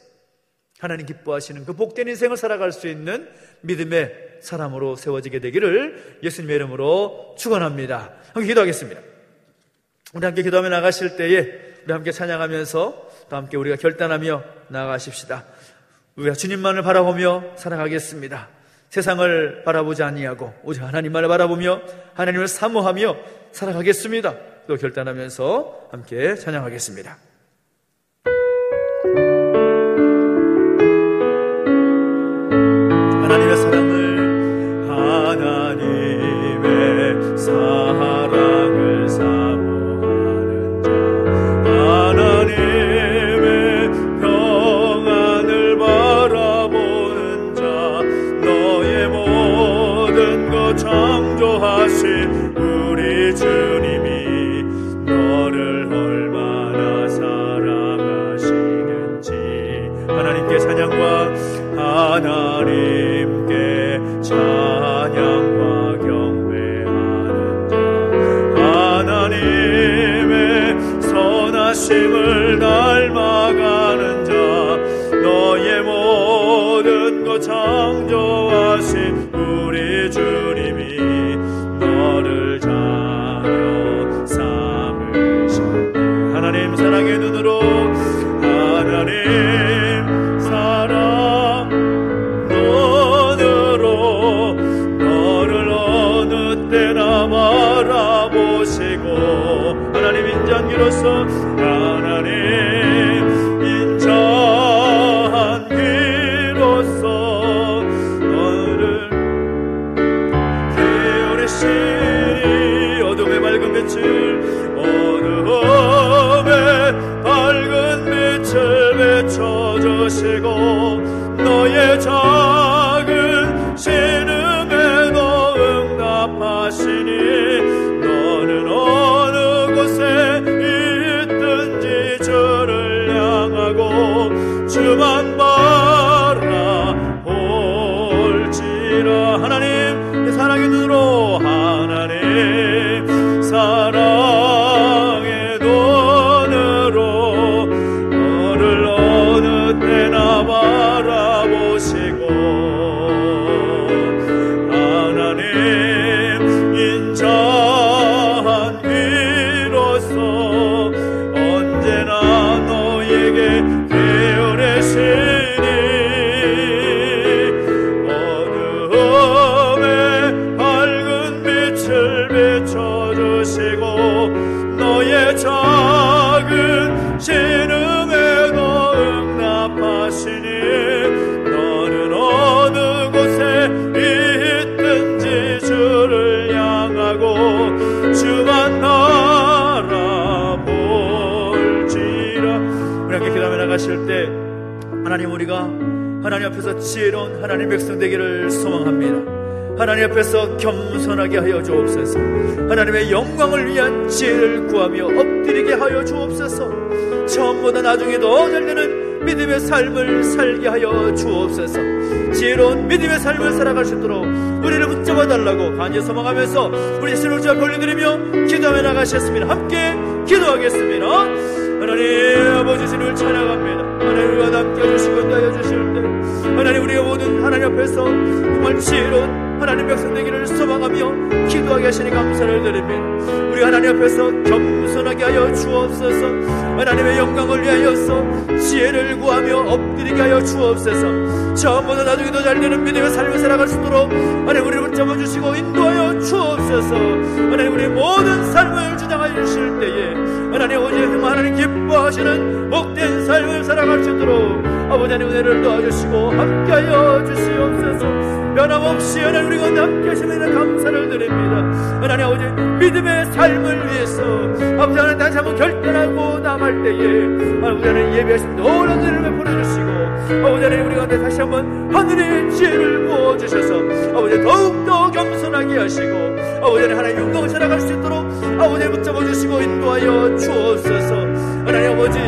하나님 기뻐하시는 그 복된 인생을 살아갈 수 있는 믿음의 사람으로 세워지게 되기를 예수님의 이름으로 축원합니다. 함께 기도하겠습니다. 우리 함께 기도하며 나가실 때에 우리 함께 찬양하면서 또 함께 우리가 결단하며 나아가십시다. 우리가 주님만을 바라보며 살아가겠습니다. 세상을 바라보지 아니하고 오직 하나님만을 바라보며 하나님을 사모하며 살아가겠습니다. 또 결단하면서 함께 찬양하겠습니다. 하나님의 사랑을, 하나님의 사랑을 사모하는 자, 하나님의 평안을 바라보는 자, 너의 모든 것 창조하신 우리 주님이 너를 얼마나 사랑하시는지 하나님께 찬양과 하나님께 찬양과 경배하는 자, 하나님의 선하심을 닮아가는 자, 너의 모든 것 창조하신 우리 주님이 너를 자녀 삼으셨네. 하나님 사랑의 눈으로, 하나님 사랑 눈으로 너를 어느 때나 바라보시고 하나님 인자한기로서, 하나님 인자한기로서 너를 기울이시니 어둠의 밝은 빛을, 어둠의 밝은 빛을 비춰주시고 너의 작은 신음에도 응답하시니 너는 어느 곳에 있든지 주를 향하고 주만 바라볼지라. 하나님 사랑의 눈으로, 하나님 사랑의 눈으로 너를 어느 때나 바라보시고 살아가실 때 하나님, 우리가 하나님 앞에서 지혜로운 하나님 백성 되기를 소망합니다. 하나님 앞에서 겸손하게 하여 주옵소서. 하나님의 영광을 위한 지혜를 구하며 엎드리게 하여 주옵소서. 처음보다 나중에 더 잘되는 믿음의 삶을 살게 하여 주옵소서. 지혜로운 믿음의 삶을 살아갈 수 있도록 우리를 붙잡아 달라고 간절히 소망하면서 우리 자신을 주 앞에 올려드리며 기도하며 나가셨습니다. 함께 기도하겠습니다. 하나님 아버지, 주님을 찬양합니다. 하나님, 우리와 함께 해주시고 인도하여 주실 때 하나님, 우리의 모든 하나님 앞에서 정말 지혜로운 하나님 백성 되기를 소망하며 기도하게 하시니 감사를 드립니다. 우리 하나님 앞에서 겸손하게 하여 주옵소서. 하나님의 영광을 위하여서 지혜를 구하며 엎드리게 하여 주옵소서. 처음보다 나중에 더 잘되는 믿음의 삶을 살아갈 수 있도록 하나님, 우리를 붙잡아 주시고 인도하여 주옵소서. 하나님, 우리 모든 삶을 주장하여 주실 때에 하나님, 오직 하나님 기뻐하시는 복된 삶을 살아갈 수 있도록 아버지 하나님 은혜를 도와주시고 함께하여 주시옵소서. 변함없이 하나님, 우리가 함께 하시면 감사를 드립니다. 하나님 아버지, 믿음의 삶을 위해서 아버지 하나님 다시 한번 결단하고 나갈 때에 아버지 하나님 예배하신 놀라운 은혜를 베풀어 주시고 아버지 하나님, 우리 가운데 다시 한번 하늘의 지혜를 부어주셔서 아버지 더욱더 겸손하게 하시고 아버지 하나님 영광을 살아갈 수 있도록 아버지 붙잡아 주시고 인도하여 주옵소서. 하나님 아버지,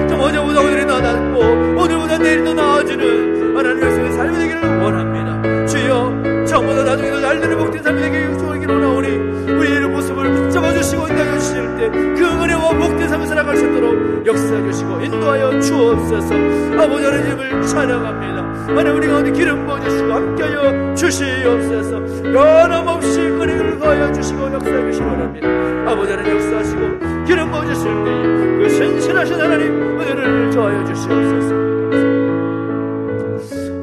좀 어제보다 오늘이 더 낫고 오늘보다 내일이 더 나아지는 하나님 말씀의 삶이 되기를 원합니다. 주여, 처음보다 나중에 더 잘되는 복된 삶이 되기를 원하오니 우리의 모습을 붙잡아 주시고 인도하여 주실 때 그 은혜와 복된 삶을 살아갈 수 있도록 역사해 주시고 인도하여 주옵소서. 아버지 하나님을 찬양합니다. 하나님, 우리 가운데 기름 부어주시고 함께하여 주시옵소서. 변함없이 은혜를 더하여 주시고 역사해 주시기 원합니다. 아버지 하나님 역사하시고 기름 부어주실 때에 그 신실하신 하나님 은혜를 더하여 주시옵소서.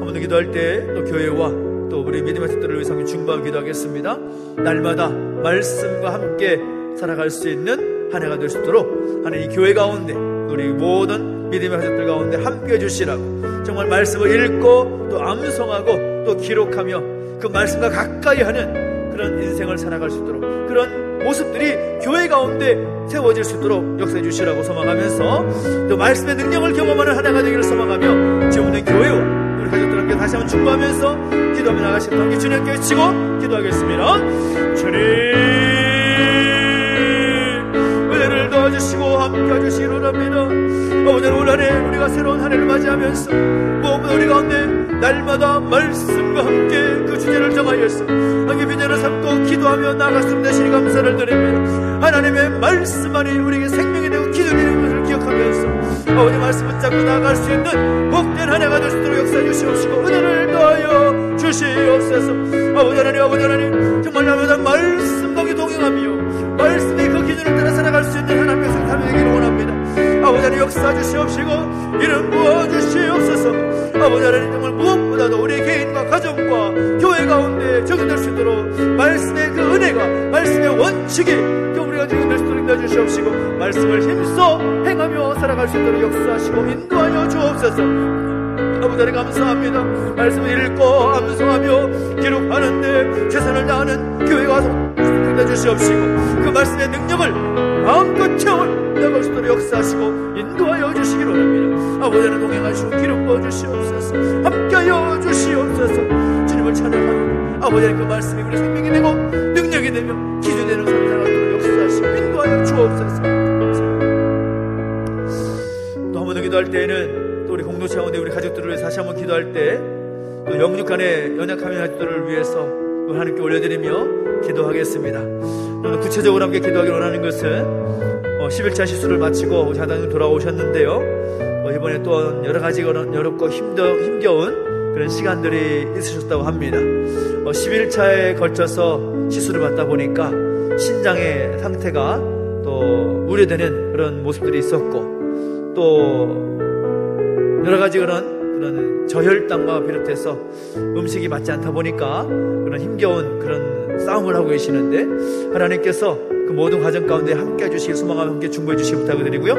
한 번 더 기도할 때 또 교회와 또 우리 믿음의 식구들을 위해서 중보하고 기도하겠습니다. 날마다 말씀과 함께 살아갈 수 있는 한 해가 될 수 있도록 하나님, 이 교회 가운데 우리 모든 믿음의 가족들 가운데 함께 해주시라고 정말 말씀을 읽고 또 암송하고 또 기록하며 그 말씀과 가까이 하는 그런 인생을 살아갈 수 있도록 그런 모습들이 교회 가운데 세워질 수 있도록 역사해 주시라고 소망하면서 또 말씀의 능력을 경험하는 한 해가 되기를 소망하며 지금 있는 교회와 우리 가족들 함께 다시 한번 중보하면서 기도하며 나가시는 함께 주님께 외치고 기도하겠습니다. 주님 은혜를 도와주시고 함께 해주시기 원합니다. 오늘 올 한 해 우리가 새로운 한 해를 맞이하면서 무엇보다 우리 가운데 날마다 말씀과 함께 그 주제를 정하여서 함께 비전을 삼고 기도하며 나아갈 수 있는 되시니 감사를 드립니다. 하나님의 말씀 안에 우리에게 생명이 되고 기준이 되는 것을 기억하면서 아버지 말씀 붙잡고 나아갈 수 있는 복된 한 해가 될 수 있도록 역사해 주시옵시고 은혜를 더하여 주시옵소서. 아버지 하나님 정말 날마다 말씀 거기 동행하며 말씀의 그 기준을 따라 살아갈 수 있는 하나님의 성삼이 되기를 원합니다. 아버지 하나님 역사 주시옵시고 이름 부어 주시옵소서. 아버지 하나님 정말 무엇보다도 우리 개인과 가정과 교회 가운데 적용될 수 있도록 말씀의 그 은혜가 말씀의 원칙이 우리가 적용될 수 있도록 인도해 주시옵시고 말씀을 힘써 행하며 살아갈 수 있도록 역사하시고 인도하여 주옵소서. 아버지 하나님 감사합니다. 말씀을 읽고 암송하며 기록하는데 최선을 다하는 교회가 인도해 주시옵시고 그 말씀의 능력을 마음껏 채워 나갈 수 있도록 역사하시고 인도하여 주시기를 원합니다. 아버지 하나님 동행하시고 기름 부어 주시옵소서. 함께하여 주시옵소서. 주님을 찬양하고 아버지 하나님 그 말씀이 우리 생명이 되고 능력이 되며 기준이 되는 삶을 살아가도록 역사하시고 인도하여 주옵소서. 또 한 번 더 기도할 때에는 또 우리 공동체 가운데 우리 가족들을 위해서 다시 한번 기도할 때 또 영육 간의 연약한 가족들을 위해서 하나님께 올려드리며 기도하겠습니다. 오늘 구체적으로 함께 기도하기를 원하는 것은 11차 시술을 마치고 자단으로 돌아오셨는데요. 이번에 또 여러 가지 어렵고 힘겨운 그런 시간들이 있으셨다고 합니다. 11차에 걸쳐서 시술을 받다 보니까 신장의 상태가 또 우려되는 그런 모습들이 있었고 또 여러 가지 그런 저혈당과 비롯해서 음식이 맞지 않다 보니까 그런 힘겨운 그런 싸움을 하고 계시는데 하나님께서 그 모든 과정 가운데 함께 해주시길 소망하며 함께 중보해 주시기 부탁드리고요.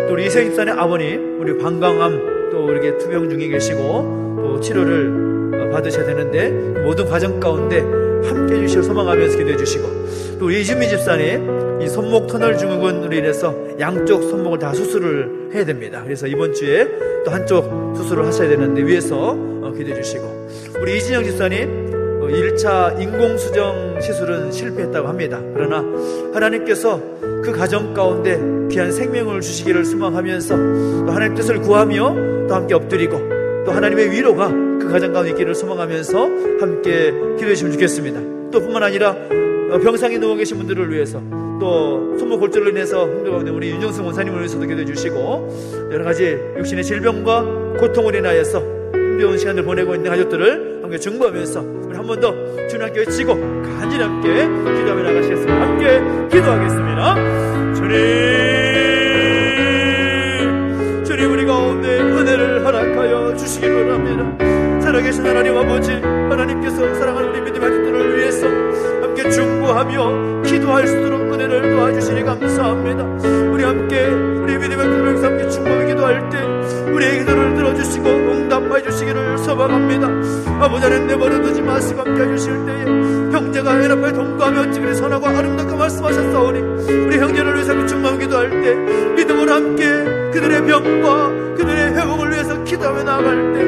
또 우리 이세희 집사님 아버님 우리 방광암 또 이렇게 투병 중에 계시고 또 치료를 받으셔야 되는데 모든 과정 가운데 함께 해주시길 소망하면서 기도해 주시고, 또 우리 이준미 집사님 이 손목 터널 증후군으로 인해서 양쪽 손목을 다 수술을 해야 됩니다. 그래서 이번 주에 또 한쪽 수술을 하셔야 되는데 위에서 기도해 주시고, 우리 이진영 집사님 1차 인공수정 시술은 실패했다고 합니다. 그러나 하나님께서 그 가정 가운데 귀한 생명을 주시기를 소망하면서 또 하나님 뜻을 구하며 또 함께 엎드리고 또 하나님의 위로가 그 가정 가운데 있기를 소망하면서 함께 기도해 주시면 좋겠습니다. 또 뿐만 아니라 병상에 누워 계신 분들을 위해서, 또 손목 골절로 인해서 힘들어하는 우리 윤정승 원사님을 위해서도 기도해 주시고, 여러가지 육신의 질병과 고통으로 인하여서 힘겨운 시간을 보내고 있는 가족들을 함께 중보하면서 우리 한 번 더 주님 함께 외치고 간절히 함께 기도하며 나가시겠습니다. 함께 기도하겠습니다. 주님 우리 가운데 은혜를 허락하여 주시기를 원합니다. 살아계신 하나님 아버지, 하나님께서 사랑하는 우리 믿음의 가족들을 위해서 함께 중보하며 기도할 수 있도록 은혜를 도와주시니 감사합니다. 우리 함께 우리 믿음의 가족들을 위해서 함께 중보하며 기도할 때 우리의 기도를 들어주시고 응답해 주시기를 소망합니다. 아버지 하나님 내버려두지 마시고 함께 해주실 때에 형제가 연합하여 동거하며 어찌그리 선하고 아름답게 말씀하셨사오니, 우리 형제를 위해서 함께 중보하며 기도할 때 믿음으로 함께 그들의 병과 그들의 회복을 위해서 기도하며 나아갈 때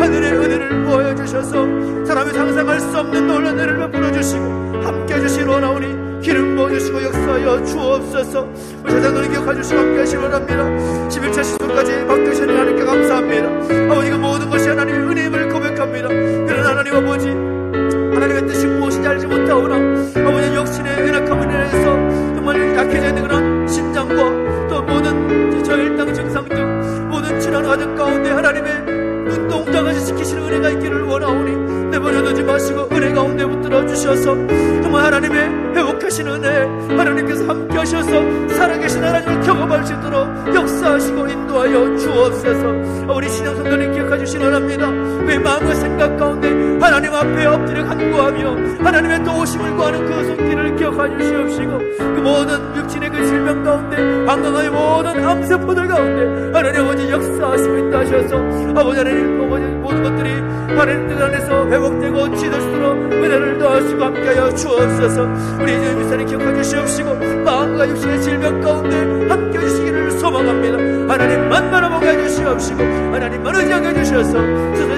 하늘의 은혜를 보여주셔서 사람이 상상할 수 없는 놀라운 은혜를 베풀어 주시고 함께 해주시러 나오니 기름 부어주시고 역사하여 주옵소서. 우리 세상을 기억해 주시고 함께 하시기 원합니다. 11차 시술까지 맡겨주시는 하나님께 감사합니다. 아버지, 그 모든 것이 하나님의 은혜임을 고백합니다. 그러나 하나님 아버지, 하나님의 뜻이 무엇인지 알지 못하오나 아버지 역신의 연약함을 인해서 정말 약해져 있는 그런 신장과 또 모든 저혈당 증상 등 모든 질환 가정 가운데 하나님의 눈동자까지 지키시는 은혜가 있기를 원하오니 내버려두지 마시고 은혜 가운데 붙들어 주셔서 정말 하나님의 회복하시는 은혜, 하나님께서 함께 하셔서 살아계신 하나님을 경험할 수 있도록 역사하시고 인도하여 주옵소서. 우리 신앙 성도님 기억해 주시기 원합니다. 왜 마음과 생각 가운데 하나님 앞에 엎드려 간구하며 하나님의 도우심을 구하는 그 손길을 기억해 주시옵시고, 그 모든 육신의 그 질병 가운데 방광의 모든 암세포들 가운데 하나님 아버지 역사하시고 인도하셔서 아버지 하나님 모든 것들이 하나님 뜻 안에서 회복되고 치료되도록 은혜를 도와주시고 함께하여 주옵소서. 우리 이제 미사님 기억해 주시옵시고 마음과 육신의 질병 가운데 함께 해주시기를 소망합니다. 하나님만 바라보게 해주시옵시고 하나님만 의지하게 해주셔서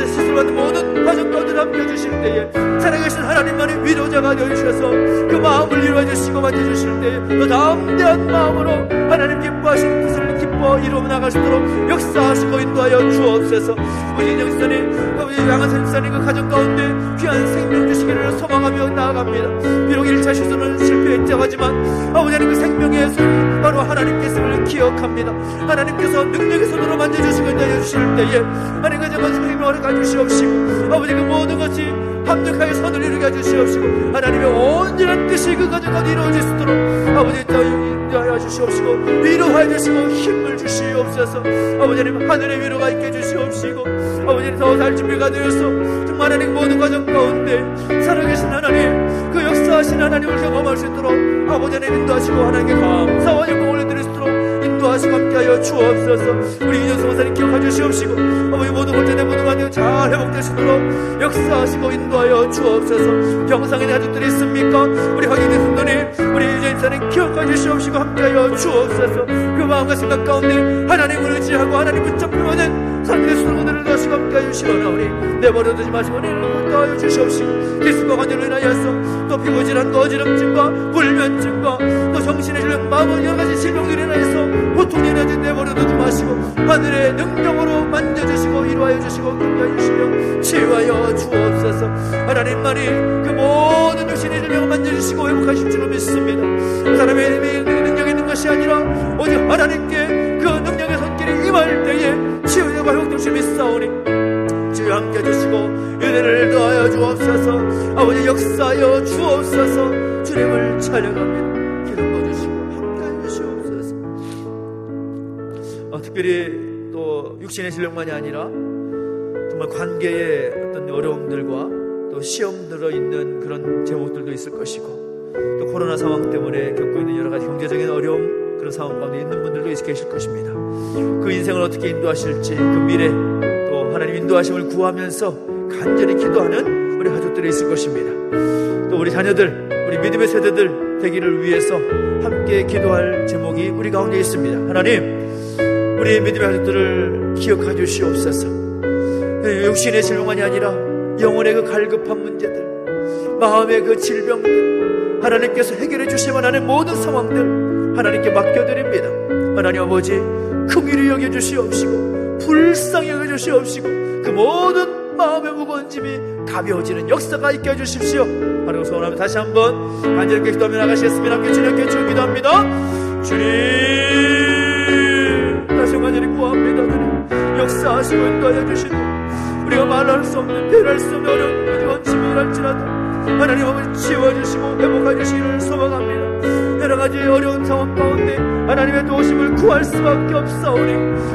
시술받는 모든 가정 가운데 함께 해주실 때에 살아계신 하나님만의 위로자가 되어주셔서 그 마음을 이루어 주시고 만져주실 때에 더 담대한 마음으로 하나님 기뻐하시는 뜻을 기뻐 이루어 나갈 수 있도록 역사하시고 인도하여 주옵소서. 우리 인정사님, 우리 양한선 집사님 그 가정 가운데 귀한 생명 주시기를 소망하며 나아갑니다. 비록 1차 시술은 실패했다고 하지만 아버지 하나님 그 생명의 손 바로 하나님께서를 기억합니다. 하나님께서 능력의 손으로 만져주시고 인도하여 주실 때에 하나님과 정말 생명을 가주시옵시고 아버지 그 모든 것이 합력하게 선을 이루게 해주시옵시고 하나님의 온전한 뜻이 그 가정 가운데 이루어질 수 있도록 아버지 더 인도하여 주시옵시고 위로하여 주시고 힘을 주시옵소서. 아버지 하나님 하늘의 위로가 있게 해주시옵시고 아버지 하나님 더 살 준비가 되어서 정말 하나님 모든 가정 가운데 살아계신 하나님 그 역사하신 하나님을 경험할 수 있도록 아버지 하나님 인도하시고 하나님께 감사와 영광을 드릴 수 있도록 인도하시고 함께하여 주옵소서. 우리 이년수 원사님 기억해 주시옵시고 아버지 모든 것들의 모든 관계 잘 회복되시도록 역사하시고 인도하여 주옵소서. 병상에 가족들이 있습니까? 우리 확인의 성도님, 우리 이년사님 기억해 주시옵시고 함께하여 주옵소서. 그 마음과 생각 가운데 하나님을 의지하고 하나님 붙잡히는 삶의 수고들을 넣으시고 함께하여 주시오나오니 내버려두지 마시고 은혜를 더하여 주시옵시고 기습과 관절로 인하여서 또 피부질환과 어지럼증과 불면증과 또 정신의 질병, 마음의 여러가지 질병들로 인하여서 고통이 인하여서 내버려두지 마시고 하늘의 능력으로 만져주시고 위로하여 주시고 격려하여 주시며 치유하여 주옵소서. 하나님만이 그 모든 육신의 질병을 만져주시고 회복하실 줄로 믿습니다. 그 사람의 능력이 있는 것이 아니라 오직 하나님께 그 능력의 손길이 임할 때에 치유되고 회복될 줄 믿사오니 주여 함께 해주시고 은혜를 더하여 주옵소서. 아버지 역사하여 주옵소서. 주님을 찬양합니다. 기름 부어주시고 함께 해주시옵소서. 특별히 또 육신의 질병만이 아니라 정말 관계의 어떤 어려움들과 또 시험 들어있는 그런 제목들도 있을 것이고 또 코로나 상황 때문에 겪고 있는 여러 가지 경제적인 어려움 그런 상황 가운데 있는 분들도 계실 것입니다. 그 인생을 어떻게 인도하실지 그 미래 또 하나님 인도하심을 구하면서 간절히 기도하는 우리 가족들이 있을 것입니다. 또 우리 자녀들, 우리 믿음의 세대들 되기를 위해서 함께 기도할 제목이 우리 가운데 있습니다. 하나님, 우리 믿음의 자녀들을 기억해 주시옵소서. 육신의 질병만이 아니라 영혼의 그 갈급한 문제들, 마음의 그 질병들, 하나님께서 해결해 주시면 하는 모든 상황들 하나님께 맡겨드립니다. 하나님 아버지, 긍휼히 여겨주시옵시고 불쌍히 여겨주시옵시고 그 모든 마음의 무거운 짐이 가벼워지는 역사가 있게 해주십시오. 하나님 소원하며 다시 한번 간절히 기도하며 나가시겠습니다. 함께 주님께 기도합니다. 주님, 다시 간절히 구합니다. 주님, 역사하시고 인도하여 주시고 우리가 말할 수 없는, 표현할 수 없는 어려운 무거운 짐이랄지라도 하나님 아버지 치워주시고 회복해 주시기를 소망합니다. 여러가지 어려운 상황 가운데 하나님의 도우심을 구할 수밖에 없사오니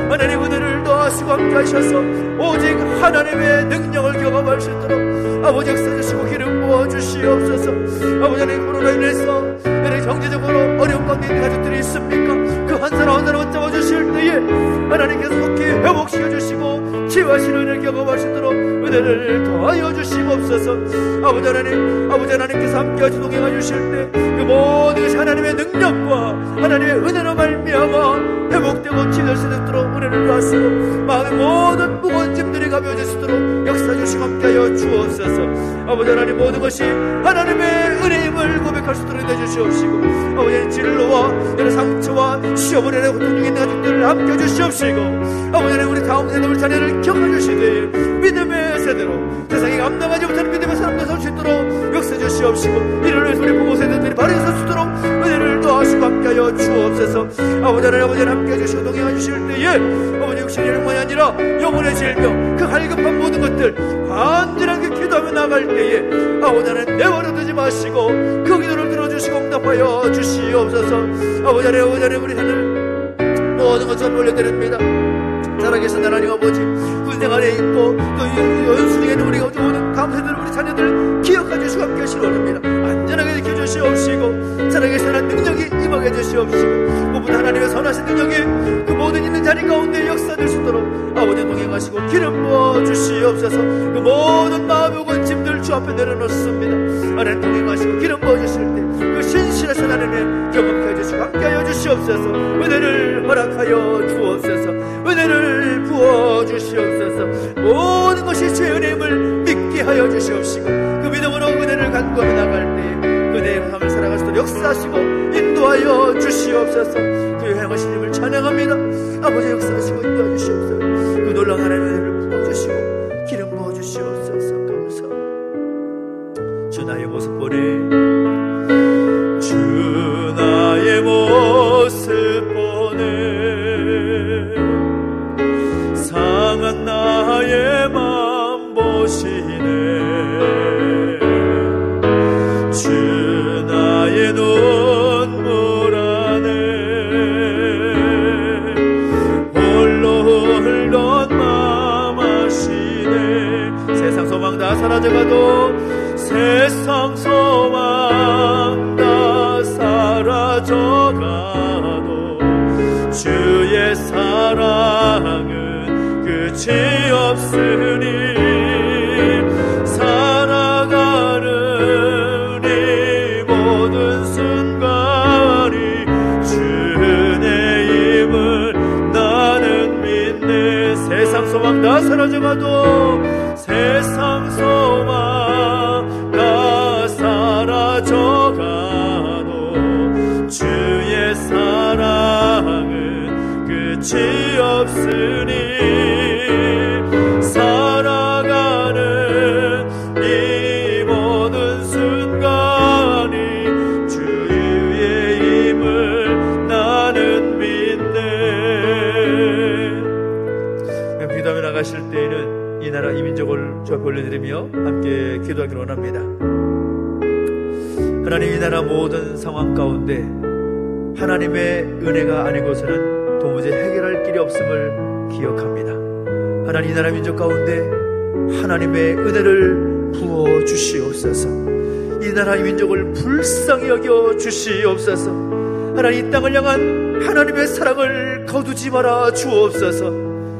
하나님 은혜를 더하시고 함께 하셔서 오직 하나님의 능력을 경험할 수 있도록 아버지 역사주시고 기름 부어주시옵소서. 아버지, 하나님 코로나로 인해서 경제적으로 어려운 가운데 있는 가족들이 있습니까? 그 한 사람 한 사람 잡아주실 때에 하나님께서 속히 회복시켜주시고 치유하시는 은혜를 경험할 수 있도록 은혜를 더하여 주시옵소서. 아버지 하나님께서 함께하시 동행해 주실 때 그 모든 것이 하나님의 능력과 하나님의 은혜로 말미암아 회복되고 치유될 수 있도록 은혜를 더하시고 마음의 모든 무거운 짐들이 가벼워질 수 있도록 역사 주시고 함께하여 주옵소서. 아버지 하나님, 모든 것이 하나님의 은혜임을 고백할 수 있도록 해주시옵시고 아버지, 진로와 여러 상처와 시험을 해내 고통 중에 있는 가족들을 함께해 주시옵시고 아버지 하나님, 우리 다음 세대 우리 자녀를 기억해 주시되 믿음의 세대로 세상에 감당하지 못하는 믿음의 사람들 설 수 있도록 역사 주시옵시고 이를 위해서 우리 부모 세대들이 바르게 설 수 있도록 은혜를 더하시고 함께하여 주옵소서. 아버지 하나님, 함께해 주시고 동행해 주실 때에 아버지, 육신의 영혼이 아니라 영혼의 질병, 그 갈급한 모든 것들 간절하게 기도하며 나갈 때에 아버지 하나님, 내버려두지 마시고 그 기도를 들어주시고 응답하여 주시옵소서. 아버지 하나님, 우리 하늘 모든 것을 올려드립니다. 살아계신 하나님 아버지, 군생 안에 있고 또 연수 중에는 우리가 모든 다음 세대들 우리 자녀들 기억해 주시고 함께 하시기 원합니다. 안전하게 지켜주시옵시고 살아계신 하나님 능력이 임하게 해주시옵시고 무엇보다 하나님의 선하신 능력이 그 모든 있는 자리 가운데 역사될 수 있도록 아버지 동행하시고 기름 부어 주시옵소서. 그 모든 마음의 무거운 짐들 주 앞에 내려놓습니다. 하나님 동행하시고 기름 부어 주실 때 그 신실하신 하나님의 경험케 해주시고 함께하여 주시옵소서. 은혜를 허락하여 주옵소서. 은혜를 부어 주시옵소서. 모든 것이 주의 은혜임을 믿게 하여 주시옵시고 그 믿음으로 은혜를 간구하며 나갈 때에 그대의 삶을 살아갈 수 있도록 역사하시고 인도하여 주시옵소서. 그의 행하신 힘을 찬양합니다. 아버지, 역사하시고 인도하여 주시옵소서. 그 놀라운 하나님의 은혜를 부어주시고 기름 부어주시옵소서. 감사합니다. 주 나의 모습 보내, 주 나의 모습 보내, 상한 나의 맘 보시네. 주 나의 눈물 안에 홀로 흘던 맘 아시네. 세상 소망 다 사라져가도, 세상 소망 다 사라져가도 주의 사랑은 끝이 없으니 살아가는 이 모든 순간이 주의 힘을 나는 믿네. 세상 소망 다 사라져가도, 세상 소망 다 사라져가도 주의 사랑은 끝이 없으니 살아가는 이 모든 순간이 주의 힘을 나는 믿네. 기도하며 나가실 때에는 이 나라 이 민족을 주 앞에 올려드리며 함께 기도하기를 원합니다. 하나님, 이 나라 모든 상황 가운데 하나님의 은혜가 아니고서는 도무지 해결할 길이 없음을 기억합니다. 하나님, 이 나라 민족 가운데 하나님의 은혜를 부어 주시옵소서. 이 나라 이 민족을 불쌍히 여겨 주시옵소서. 하나님, 이 땅을 향한 하나님의 사랑을 거두지 말아 주옵소서.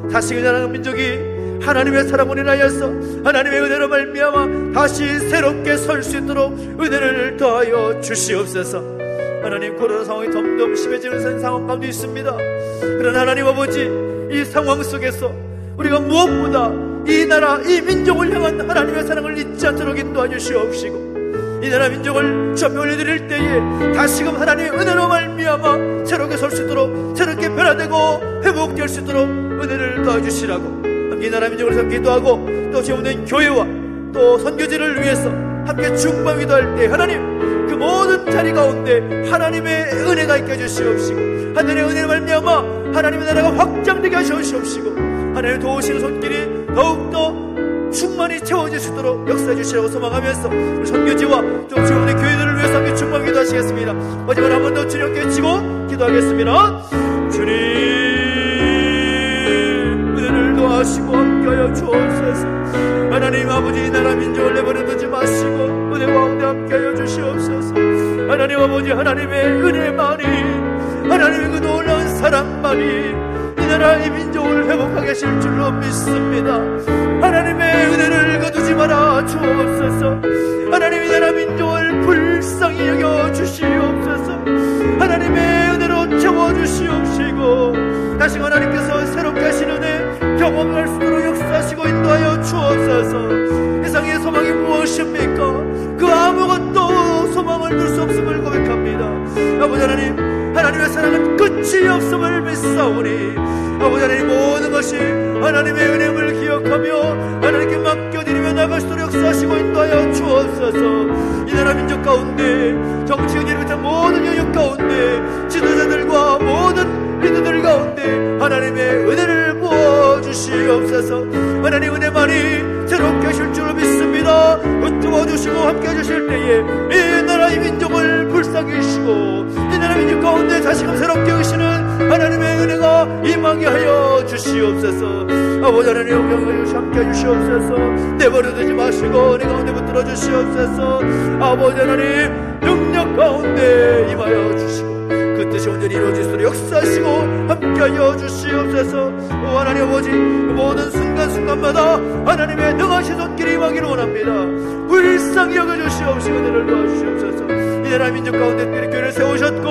다시 이 나라 민족이 하나님의 사랑으로 인하여서 하나님의 은혜로 말미암아 다시 새롭게 설 수 있도록 은혜를 더하여 주시옵소서. 하나님, 코로나 상황이 점점 심해지는 상황 가운데 있습니다. 그러나 하나님 아버지, 이 상황 속에서 우리가 무엇보다 이 나라, 이 민족을 향한 하나님의 사랑을 잊지 않도록 인도하 주시옵시고, 이 나라 민족을 주 앞에 올려드릴 때에 다시금 하나님의 은혜로 말미암아 새롭게 설 수 있도록, 새롭게 변화되고 회복될 수 있도록 은혜를 도와주시라고 함께 이 나라 민족을 위해서 기도하고, 또 지금 없는 교회와 또 선교지를 위해서 함께 중보하며 기도할 때 하나님, 그 모든 자리 가운데 하나님의 은혜가 있게 해주시옵시고, 하나님의 은혜로 말미암아 하나님의 나라가 확장되게 하시옵시고, 하나님의 도우시는 손길이 더욱더 충만히 채워질 수 있도록 역사해 주시라고 소망하면서 우리 선교지와 또 지원의 교회들을 위해서 함께 중보하며 기도하시겠습니다. 마지막으로 한 번 더 주님께 치고 기도하겠습니다. 주님, 은혜를 도와주시고 함께하여 주옵소서. 하나님 아버지, 이 나라 민족을 내버려두지 마시고 은혜 가운데 함께하여 주시옵소서. 하나님 아버지, 하나님의 은혜만이, 하나님의 그 놀라운 사랑만이 이 나라 이 민족을 회복하게 하실 줄로 믿습니다. 하나님의 은혜를 거두지 말아 주옵소서. 하나님, 이 나라 민족을 불쌍히 여겨 주시옵소서. 하나님의 은혜로 채워주시옵시고, 다시 하나님께서 새롭게 하신 은혜 경험할 수 있도록 역사하시고 인도하여 주옵소서. 세상의 소망이 무엇입니까? 그 아무것도 소망을 둘 수 없음을 고백합니다. 아버지 하나님, 하나님의 사랑은 끝이 없음을 믿사오니 아버지 하나님, 모든 것이 하나님의 은혜를 기억하며 하나님께 맡겨드리며 나갈 수 있도록 역사하시고 인도하여 주옵소서. 이 나라 민족 가운데, 정치인을 비롯한 모든 영역 가운데, 지도자들과 모든 리더들 가운데 하나님의 은혜를 부어주시옵소서. 하나님 은혜만이 새롭게 하실 줄 믿습니다. 붙들어주시고 함께 해주실 때에 이 나라 이 민족을 불쌍히 여기시고 이 나라 민족 가운데 다시금 새롭게 여기시는 하나님의 은혜가 임하게 하여 주시옵소서. 아버지 하나님, 영광을 함께 해주시옵소서. 내버려두지 마시고 은혜 가운데 붙들어 주시옵소서. 아버지 하나님, 능력 가운데 임하여 주시고 그 뜻이 온전히 이루어질 수 있도록 역사하시고 함께하여 주시옵소서. 하나님 아버지, 모든 순간순간마다 하나님의 능하신 손길이 임하기를 원합니다. 불쌍히 여겨주시옵시고 은혜를 도와주시옵소서. 이 나라 민족 가운데 특별히 교회를 세우셨고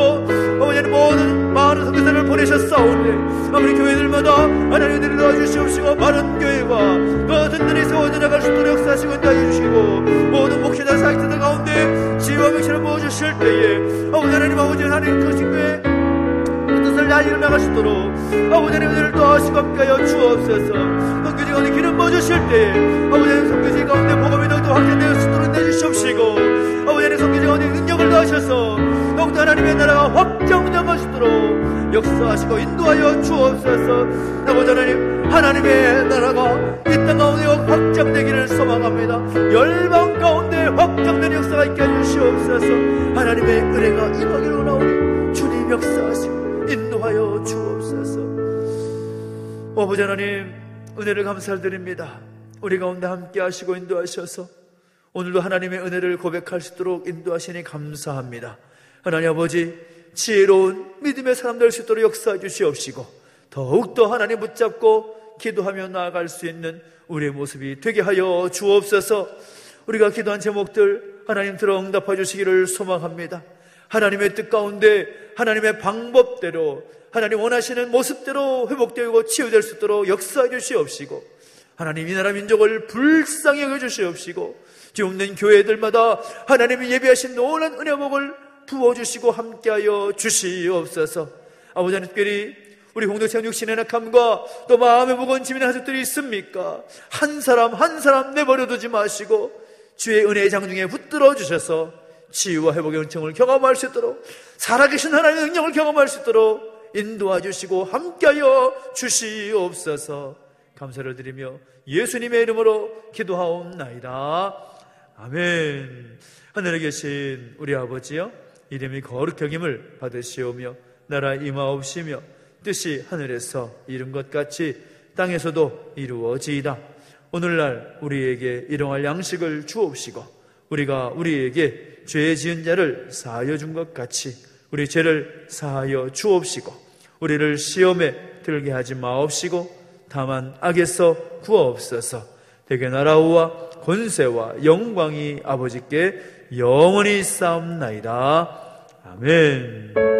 아버지는 모든 많은 선교사를 보내셨사오니 아버지 교회들마다 하나님 은혜를 도와주시옵시고 많은 교회가 더 든든히 세워져 나갈 수 있도록 역사하시고 인도하여 주시고 모든 목회자 사역자들 가운데 지혜와 명실을 부어주실 때에 아버지 하나님, 아버지 하나님 그 친구의 그 뜻을 잘 이뤄나갈 수 있도록 아버지 하나님 은혜를 도와주시고 함께하여 주옵소서. 선교지 가운데 기름 부어주실 때에 아버지 하나님 선교지 가운데 복음이 더욱더 확장되어 수 있도록 내주시옵시고 아버지 하나님 선교지 가운데 능력을 더하셔서 더욱더 하나님의 나라가 확장될 수 있도록 역사하시고 인도하여 주옵소서. 아버지 하나님, 하나님의 나라가 이 땅 가운데 확장되기를 소망합니다. 열방 가운데 확장되는 역사가 있게 해주시옵소서. 하나님의 은혜가 임하기를 원하오니 주님 역사하시고 인도하여 주옵소서. 아버지 하나님, 은혜를 감사드립니다. 우리 가운데 함께 하시고 인도하셔서 오늘도 하나님의 은혜를 고백할 수 있도록 인도하시니 감사합니다. 하나님 아버지, 지혜로운 믿음의 사람 될 수 있도록 역사해 주시옵시고 더욱더 하나님 붙잡고 기도하며 나아갈 수 있는 우리의 모습이 되게 하여 주옵소서. 우리가 기도한 제목들 하나님 들어 응답해 주시기를 소망합니다. 하나님의 뜻 가운데 하나님의 방법대로 하나님 원하시는 모습대로 회복되고 치유될 수 있도록 역사해 주시옵시고 하나님, 이 나라 민족을 불쌍히 여겨 주시옵시고 지금 없는 교회들마다 하나님이 예비하신 놀라운 은혜복을 부어주시고 함께하여 주시옵소서. 아버지 하나님, 특별히 우리 공동체 육신의 낙함과 또 마음의 무거운 짐이나 가족들이 있습니까? 한 사람 한 사람 내버려두지 마시고 주의 은혜의 장중에 붙들어 주셔서 치유와 회복의 은총을 경험할 수 있도록 살아계신 하나님의 능력을 경험할 수 있도록 인도해 주시고 함께하여 주시옵소서. 감사를 드리며 예수님의 이름으로 기도하옵나이다. 아멘. 하늘에 계신 우리 아버지여, 이름이 거룩히 여김을 받으시오며 나라 임하옵시며 뜻이 하늘에서 이룬 것 같이 땅에서도 이루어지이다. 오늘날 우리에게 일용할 양식을 주옵시고 우리가 우리에게 죄 지은 자를 사하여 준 것 같이 우리 죄를 사하여 주옵시고 우리를 시험에 들게 하지 마옵시고 다만 악에서 구하옵소서. 대개 나라와 권세와 영광이 아버지께 영원히 쌓옵나이다. 아멘.